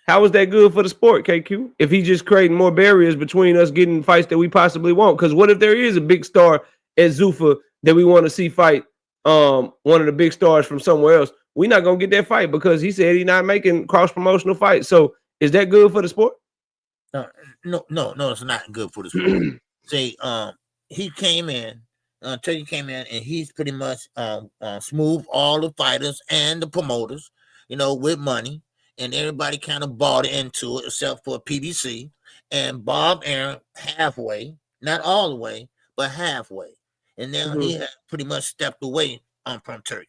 [SPEAKER 6] How is that good for the sport, KQ? If he just creating more barriers between us getting fights that we possibly want? Because what if there is a big star at Zuffa that we want to see fight one of the big stars from somewhere else? We're not gonna get that fight because he said he's not making cross-promotional fights. So is that good for the sport?
[SPEAKER 1] No, it's not good for the sport. Say, he came in, Turkey came in, and he's pretty much smooth all the fighters and the promoters, with money, and everybody kind of bought into it except for PBC and Bob Arum halfway, not all the way, but halfway, and now he had pretty much stepped away from Turkey.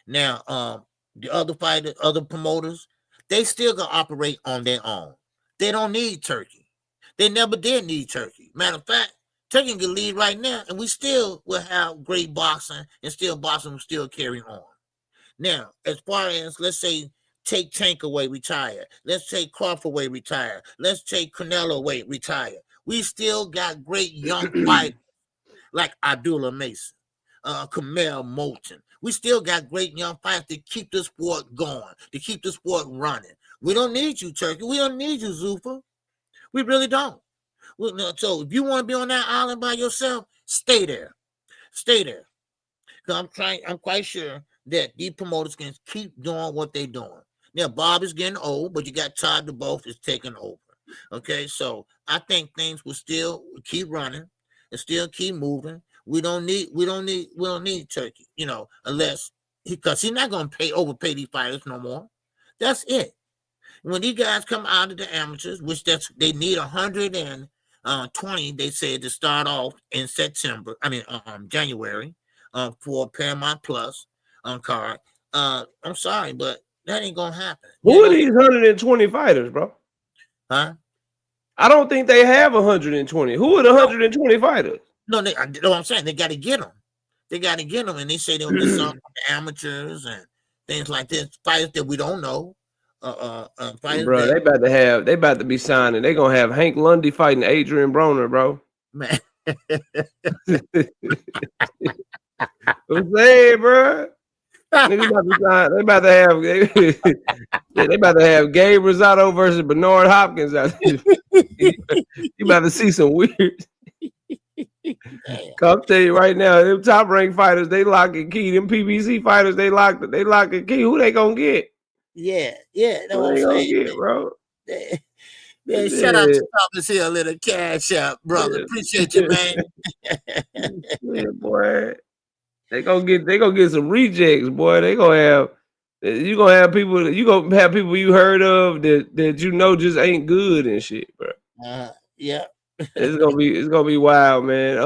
[SPEAKER 1] Now, the other fighters, other promoters, they still gonna operate on their own. They don't need Turkey. They never did need Turkey. Matter of fact, Turkey can lead right now, and we still will have great boxing, and still boxing will still carry on. Now, as far as, let's say, take Tank away, retire. Let's take Crawford away, retire. Let's take Canelo away, retire. We still got great young fighters like Abdullah Mason, Kamel Moulton. We still got great young fighters to keep the sport going, to keep the sport running. We don't need you, Turkey. We don't need you, Zuffa. We really don't. So if you want to be on that island by yourself, stay there. Stay there. Because I'm quite sure that these promoters can keep doing what they're doing. Now, Bob is getting old, but you got Todd DeBoth is taking over. Okay, so I think things will still keep running and still keep moving. We don't need Turkey, unless because he's not going to overpay these fighters no more. That's it. When these guys come out of the amateurs, which they need 120, they said, to start off in January, for Paramount Plus card. I'm sorry, but that ain't gonna happen.
[SPEAKER 6] Who are these 120 fighters, bro?
[SPEAKER 1] Huh?
[SPEAKER 6] I don't think they have 120. Who are the 120 fighters?
[SPEAKER 1] No, know what I'm saying. They got to get them. They got to get them, and they say they'll get some amateurs and things like this. Fighters that we don't know.
[SPEAKER 6] Bro, they about to be signing. They gonna have Hank Lundy fighting Adrian Broner, bro. Man, I'm saying, bro. They about to have Gabe Rosado versus Bernard Hopkins out there. You about to see some weird. I'll tell you right now, them top ranked fighters, they lock and key. Them PBC fighters, they lock and key. Who they gonna get?
[SPEAKER 1] Yeah, that's what I'm saying,
[SPEAKER 6] bro.
[SPEAKER 1] Man, shout out to Thomas Hill, little cash out, brother. Yeah. Appreciate you, man.
[SPEAKER 6] Yeah, boy. They gonna get some rejects, boy. You gonna have people you heard of that just ain't good and shit, bro.
[SPEAKER 1] Yeah.
[SPEAKER 6] It's gonna be wild, man.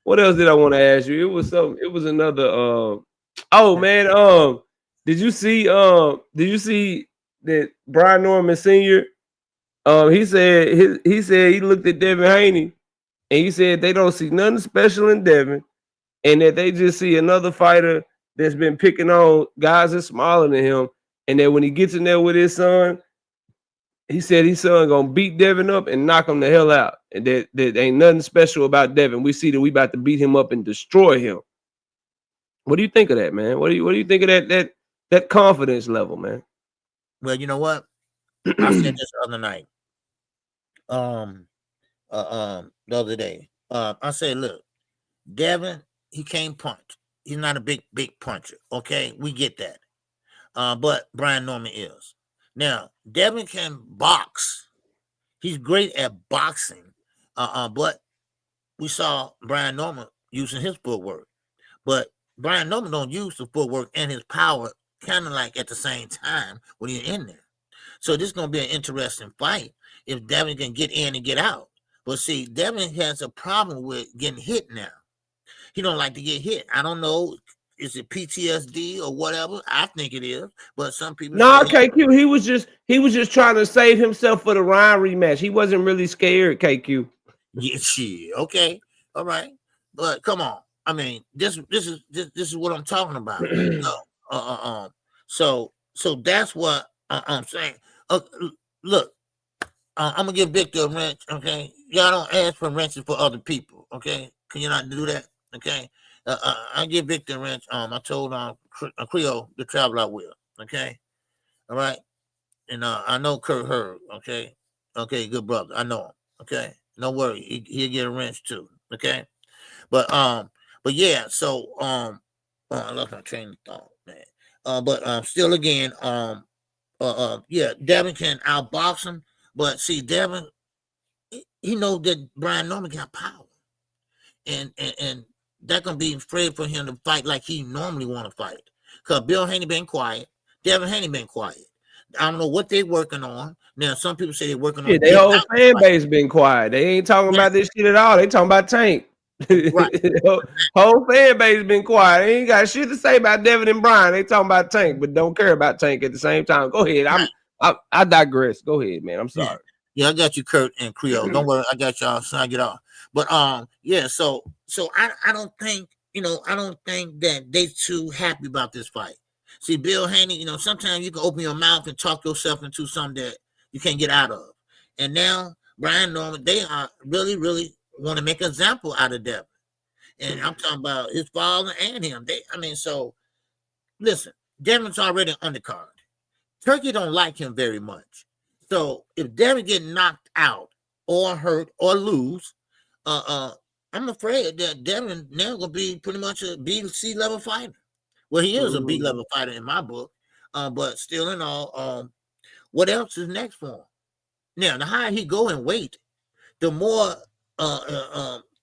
[SPEAKER 6] What else did I want to ask you? It was another did you see that Brian Norman Sr. He said he looked at Devin Haney and he said they don't see nothing special in Devin and that they just see another fighter that's been picking on guys that's smaller than him and then when he gets in there with his son, he said his son gonna beat Devin up and knock him the hell out. And that ain't nothing special about Devin. We see that we about to beat him up and destroy him. What do you think of that, man? What do you think of that confidence level, man?
[SPEAKER 1] Well, you know what? I said this the other night. The other day. I said, look, Devin, he can't punch. He's not a big puncher. Okay, we get that. But Brian Norman is. Now, Devin can box. He's great at boxing. But we saw Brian Norman using his footwork. But Brian Norman don't use the footwork and his power kind of like at the same time when you're in there. So this is going to be an interesting fight if Devin can get in and get out. But see, Devin has a problem with getting hit now. He don't like to get hit. I don't know. Is it PTSD or whatever? I think it is. But some people
[SPEAKER 6] KQ, he was just trying to save himself for the Ryan rematch. He wasn't really scared, KQ.
[SPEAKER 1] Yeah, shit. Okay. All right. But come on. I mean, this is what I'm talking about. So that's what I'm saying. Look, I'm gonna give Victor a wrench. Okay, y'all don't ask for wrenches for other people. Okay, can you not do that? Okay, I give Victor a wrench. I told Creole to travel out with. Okay, all right, and I know Kurt Herb. Okay, good brother. I know him. Okay, no worry, he'll get a wrench too. Okay, but yeah. So I lost my train of thought, man. But still, again, yeah, Devin can outbox him. But see, Devin, he knows that Brian Norman got power, and that's gonna be afraid for him to fight like he normally want to fight. Cause Bill Haney been quiet, Devin Haney been quiet. I don't know what they working on now. Some people say they're working on.
[SPEAKER 6] Their whole fan base been quiet. They ain't talking about this shit at all. They talking about Tank. Right. Whole fan base been quiet. They ain't got shit to say about Devin and Brian. They talking about Tank, but don't care about Tank at the same time. Go ahead. I digress. Go ahead, man. I'm sorry.
[SPEAKER 1] Yeah, I got you, Kurt and Creole. Don't worry, I got y'all. So I get off. But yeah. So I don't think I don't think that they too happy about this fight. See, Bill Haney, sometimes you can open your mouth and talk yourself into something that you can't get out of. And now Brian Norman, they are really want to make an example out of Devin. And I'm talking about his father and him. So listen, Devin's already an undercard. Turkey don't like him very much. So if Devin get knocked out or hurt or lose, I'm afraid that Devin now gonna be pretty much a B, C level fighter. Well, he is a B level fighter in my book, but still in all, what else is next for him? Now, the higher he go in weight, the more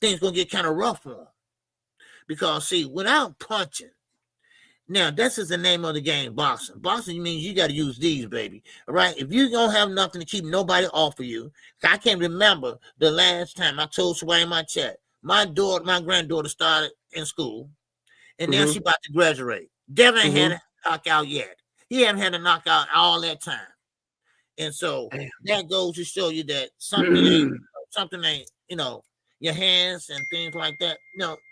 [SPEAKER 1] things gonna get kind of rough for him. Because see, without punching, now this is the name of the game, boxing. Boxing means you got to use these, baby. All right. If you don't have nothing to keep nobody off of you, I can't remember the last time I told somebody in my chat. My granddaughter started in school, and now she about to graduate. Devin ain't had a knockout yet. He haven't had a knockout all that time, and so that goes to show you that something ain't, your hands and things like that.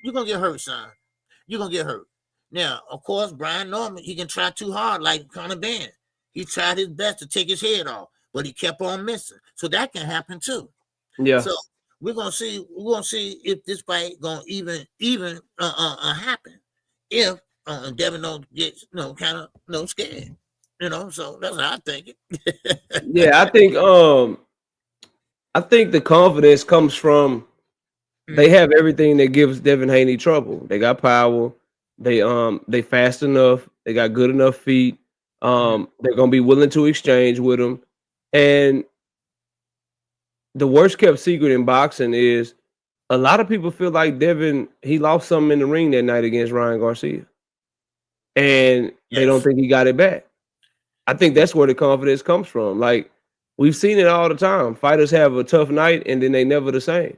[SPEAKER 1] You're gonna get hurt, son. You're gonna get hurt. Now, of course, Brian Norman, he can try too hard like Conor Ben. He tried his best to take his head off, but he kept on missing. So that can happen too. Yeah. So we're gonna see if this fight gonna even happen. If Devin don't get kind of scared. So that's how I think it.
[SPEAKER 6] Yeah, I think the confidence comes from they have everything that gives Devin Haney trouble. They got power. They fast enough. They got good enough feet. They're gonna be willing to exchange with him. And the worst kept secret in boxing is a lot of people feel like Devin, he lost something in the ring that night against Ryan Garcia. And they don't think he got it back. I think that's where the confidence comes from. Like, we've seen it all the time. Fighters have a tough night and then they never the same.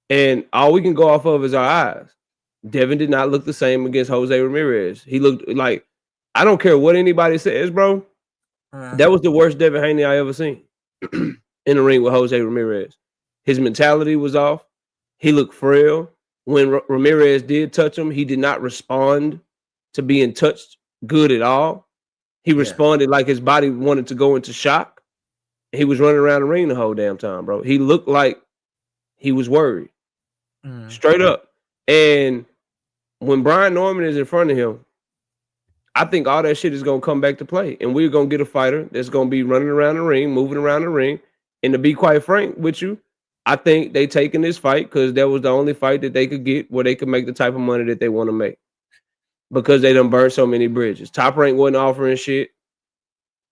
[SPEAKER 6] And all we can go off of is our eyes. Devin did not look the same against Jose Ramirez. He looked like, I don't care what anybody says, bro. That was the worst Devin Haney I ever seen in the ring with Jose Ramirez. His mentality was off. He looked frail. When Ramirez did touch him, he did not respond to being touched good at all. He responded like his body wanted to go into shock. He was running around the ring the whole damn time, bro. He looked like he was worried. Straight up. And when Brian Norman is in front of him, I think all that shit is going to come back to play. And we're going to get a fighter that's going to be running around the ring, moving around the ring. And to be quite frank with you, I think they taking this fight because that was the only fight that they could get where they could make the type of money that they want to make. Because they done burned so many bridges. Top Rank wasn't offering shit,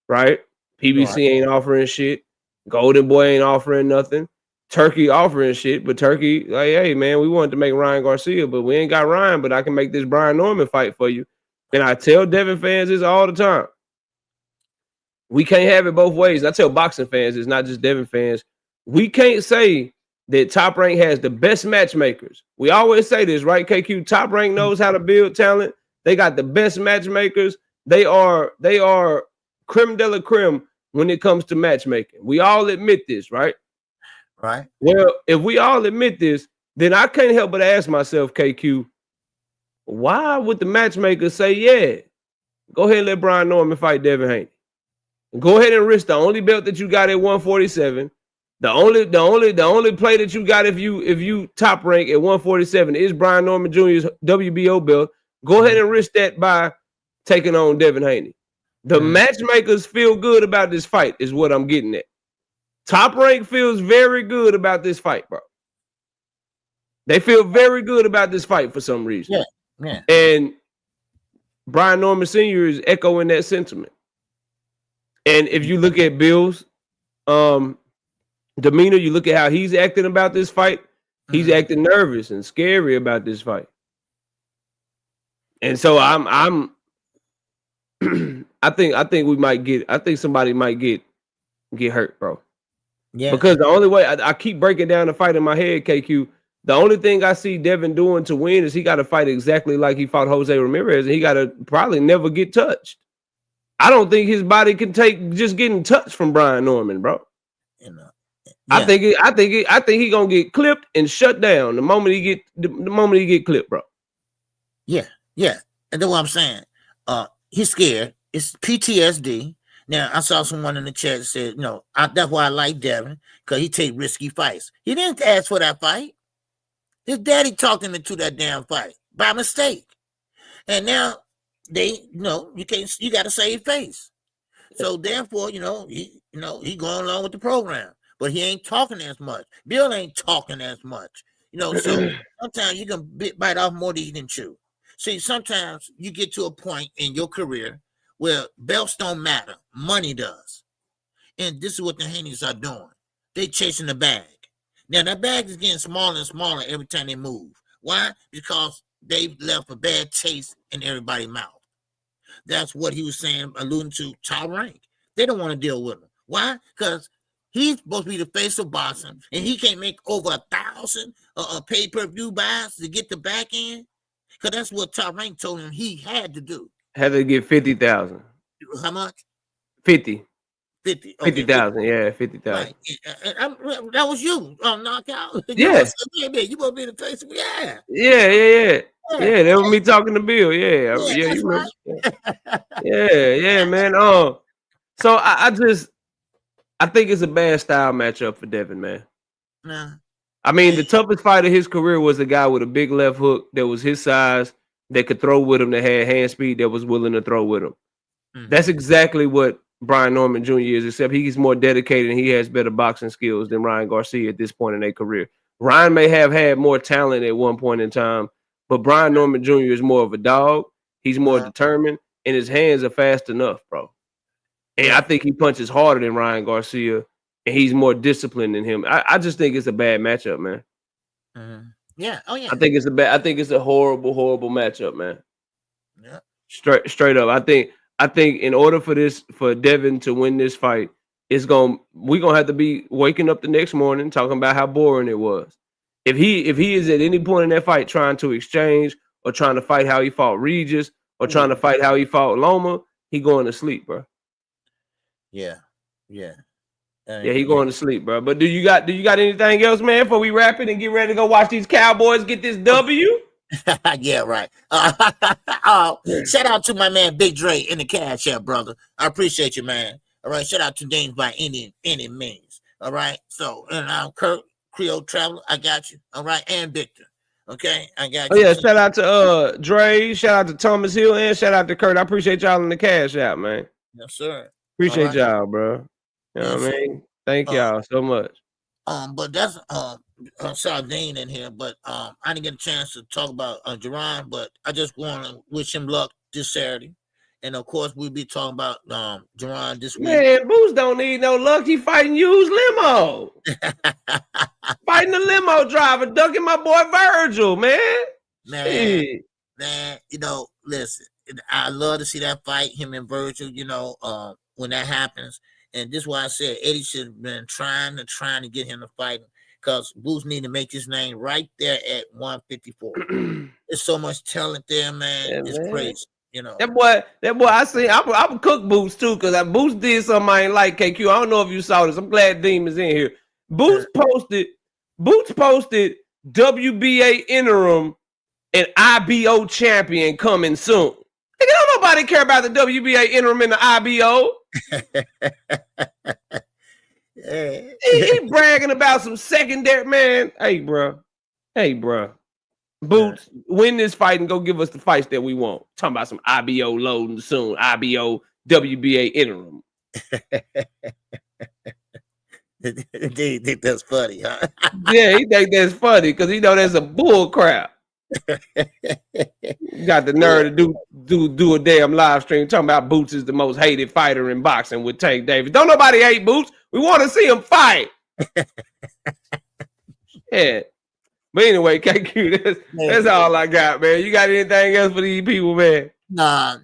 [SPEAKER 6] right? PBC ain't offering shit. Golden Boy ain't offering nothing. Turkey offering shit, but Turkey, like, hey, man, we wanted to make Ryan Garcia, but we ain't got Ryan, but I can make this Brian Norman fight for you. And I tell Devin fans this all the time. We can't have it both ways. I tell boxing fans, it's not just Devin fans. We can't say that Top Rank has the best matchmakers. We always say this, right, KQ? Top Rank knows how to build talent. They got the best matchmakers. They are creme de la creme when it comes to matchmaking. We all admit this, right?
[SPEAKER 1] Right.
[SPEAKER 6] Well, if we all admit this, then I can't help but ask myself, KQ, why would the matchmaker say, yeah, go ahead and let Brian Norman fight Devin Haney? Go ahead and risk the only belt that you got at 147. The only play that you got if you Top Rank at 147 is Brian Norman Jr.'s WBO belt. Go ahead and risk that by taking on Devin Haney. The matchmakers feel good about this fight is what I'm getting at. Top Rank feels very good about this fight, bro. They feel very good about this fight for some reason.
[SPEAKER 1] Yeah.
[SPEAKER 6] And Brian Norman Sr. is echoing that sentiment. And if you look at Bill's demeanor, you look at how he's acting about this fight, he's acting nervous and scary about this fight. And so I'm I think somebody might get hurt, bro.
[SPEAKER 1] Yeah.
[SPEAKER 6] Because the only way I keep breaking down the fight in my head, KQ, the only thing I see Devin doing to win is he got to fight exactly like he fought Jose Ramirez, and he got to probably never get touched. I don't think his body can take just getting touched from Brian Norman, bro. I think he gonna get clipped and shut down the moment he get clipped, bro.
[SPEAKER 1] Yeah. And that's what I'm saying. He's scared. It's PTSD. Now, I saw someone in the chat that said, that's why I like Devin, because he take risky fights. He didn't ask for that fight. His daddy talked him into that damn fight by mistake. And now you got to save face. So therefore, he going along with the program, but he ain't talking as much. Bill ain't talking as much. So sometimes you can bite off more than you can chew. See, sometimes you get to a point in your career where belts don't matter. Money does. And this is what the Haneys are doing. They chasing the bag. Now, that bag is getting smaller and smaller every time they move. Why? Because they've left a bad taste in everybody's mouth. That's what he was saying, alluding to Top Rank. They don't want to deal with him. Why? Because he's supposed to be the face of boxing, and he can't make over 1,000 pay-per-view buys to get the back end. Because that's what Top Rank told him he had to do.
[SPEAKER 6] Had to get 50,000.
[SPEAKER 1] How much?
[SPEAKER 6] 50.
[SPEAKER 1] 50. Okay,
[SPEAKER 6] 50,000. Yeah, 50,000.
[SPEAKER 1] Right. That was you on Knockout.
[SPEAKER 6] Yeah.
[SPEAKER 1] You supposed to be the face. Yeah.
[SPEAKER 6] Yeah, that was me talking to Bill. Yeah, you remember. Right. Yeah, man. So I think it's a bad style matchup for Devin, man.
[SPEAKER 1] Nah.
[SPEAKER 6] I mean, the toughest fight of his career was a guy with a big left hook that was his size, that could throw with him, that had hand speed, that was willing to throw with him. That's exactly what Brian Norman Jr. is, except he's more dedicated and he has better boxing skills than Ryan Garcia at this point in their career. Ryan may have had more talent at one point in time, but Brian Norman Jr. is more of a dog. He's more determined, and his hands are fast enough, bro. And I think he punches harder than Ryan Garcia, and he's more disciplined than him. I just think it's a bad matchup, man.
[SPEAKER 1] Yeah. Oh yeah.
[SPEAKER 6] I think it's a horrible matchup, man.
[SPEAKER 1] Yeah.
[SPEAKER 6] Straight up. I think in order for Devin to win this fight, we're gonna have to be waking up the next morning talking about how boring it was. If he is at any point in that fight trying to exchange or trying to fight how he fought Regis or trying to fight how he fought Loma, he going to sleep, bro.
[SPEAKER 1] Yeah.
[SPEAKER 6] He going to sleep, bro. But do you got anything else, man, before we wrap it and get ready to go watch these Cowboys get this W?
[SPEAKER 1] Yeah, right. Shout out to my man Big Dre in the Cash App, brother. I appreciate you, man. All right. Shout out to James by any means. All right. So, and Kurt, Creole Traveler, I got you. All right. And Victor. Okay. I got you.
[SPEAKER 6] Oh, yeah. Shout out to Dre. Shout out to Thomas Hill. And shout out to Kurt. I appreciate y'all in the Cash App, man.
[SPEAKER 1] Yes, sir.
[SPEAKER 6] Appreciate y'all, bro. You know
[SPEAKER 1] Yes,
[SPEAKER 6] what I mean? Thank y'all so much.
[SPEAKER 1] But that's Sardine in here, but I didn't get a chance to talk about Jerron, but I just want to wish him luck this Saturday. And of course, we'll be talking about Jerron this week.
[SPEAKER 6] Man, Boots don't need no luck. He fighting used limo. Fighting the limo driver, ducking my boy Virgil, man.
[SPEAKER 1] Man, you know, listen, I love to see that fight, him and Virgil, you know, when that happens. And this is why I said Eddie should have been trying to get him to fight him, because Boots need to make his name right there at 154. There's so much talent there, man.
[SPEAKER 6] Yeah,
[SPEAKER 1] it's
[SPEAKER 6] man.
[SPEAKER 1] crazy. You know,
[SPEAKER 6] That boy, I see. I would cook Boots too, because Boots did something I ain't like. KQ, I don't know if you saw this. I'm glad Demon's in here. Boots posted WBA interim and IBO champion coming soon. Nigga, don't nobody care about the WBA interim and the IBO. he bragging about some secondary, man. Hey, bro. Boots, win this fight and go give us the fights that we want. Talking about some IBO loading soon. IBO WBA interim.
[SPEAKER 1] They think that's funny, huh?
[SPEAKER 6] Yeah, he think that's funny because he know that's a bull crap. Got the nerve to do a damn live stream talking about Boots is the most hated fighter in boxing with Tank Davis. Don't nobody hate Boots. We want to see him fight. Yeah. But anyway, KQ, that's all I got, man. You got anything else for these people, man?
[SPEAKER 1] No.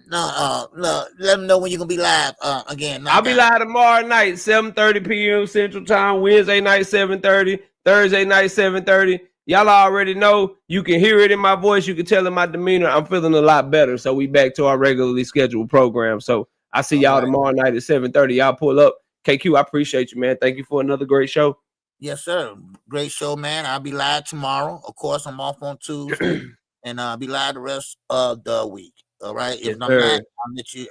[SPEAKER 1] Let them know when you're gonna be live again.
[SPEAKER 6] I'll be live tomorrow night, 7:30 p.m. Central Time. Wednesday night, 7:30. Thursday night, 7:30. Y'all already know. You can hear it in my voice. You can tell in my demeanor. I'm feeling a lot better. So we back to our regularly scheduled program. So I see y'all tomorrow night at 7:30. Y'all pull up. KQ, I appreciate you, man. Thank you for another great show.
[SPEAKER 1] Yes, sir. Great show, man. I'll be live tomorrow. Of course, I'm off on Tuesday, and I'll be live the rest of the week. All right. If I'm not,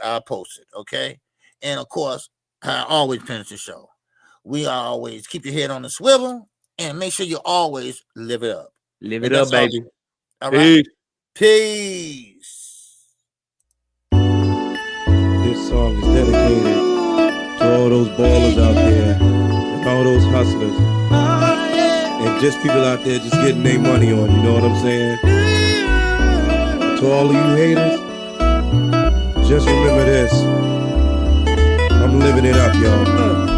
[SPEAKER 1] I'll post it. Okay. And of course, I always finish the show. We always keep your head on the swivel and make sure you always live it up.
[SPEAKER 6] Live it up, baby.
[SPEAKER 1] All right. Peace.
[SPEAKER 10] This song is dedicated to all those ballers out there and all those hustlers and just people out there just getting their money on, you know what I'm saying? To all of you haters, just remember this. I'm living it up, y'all.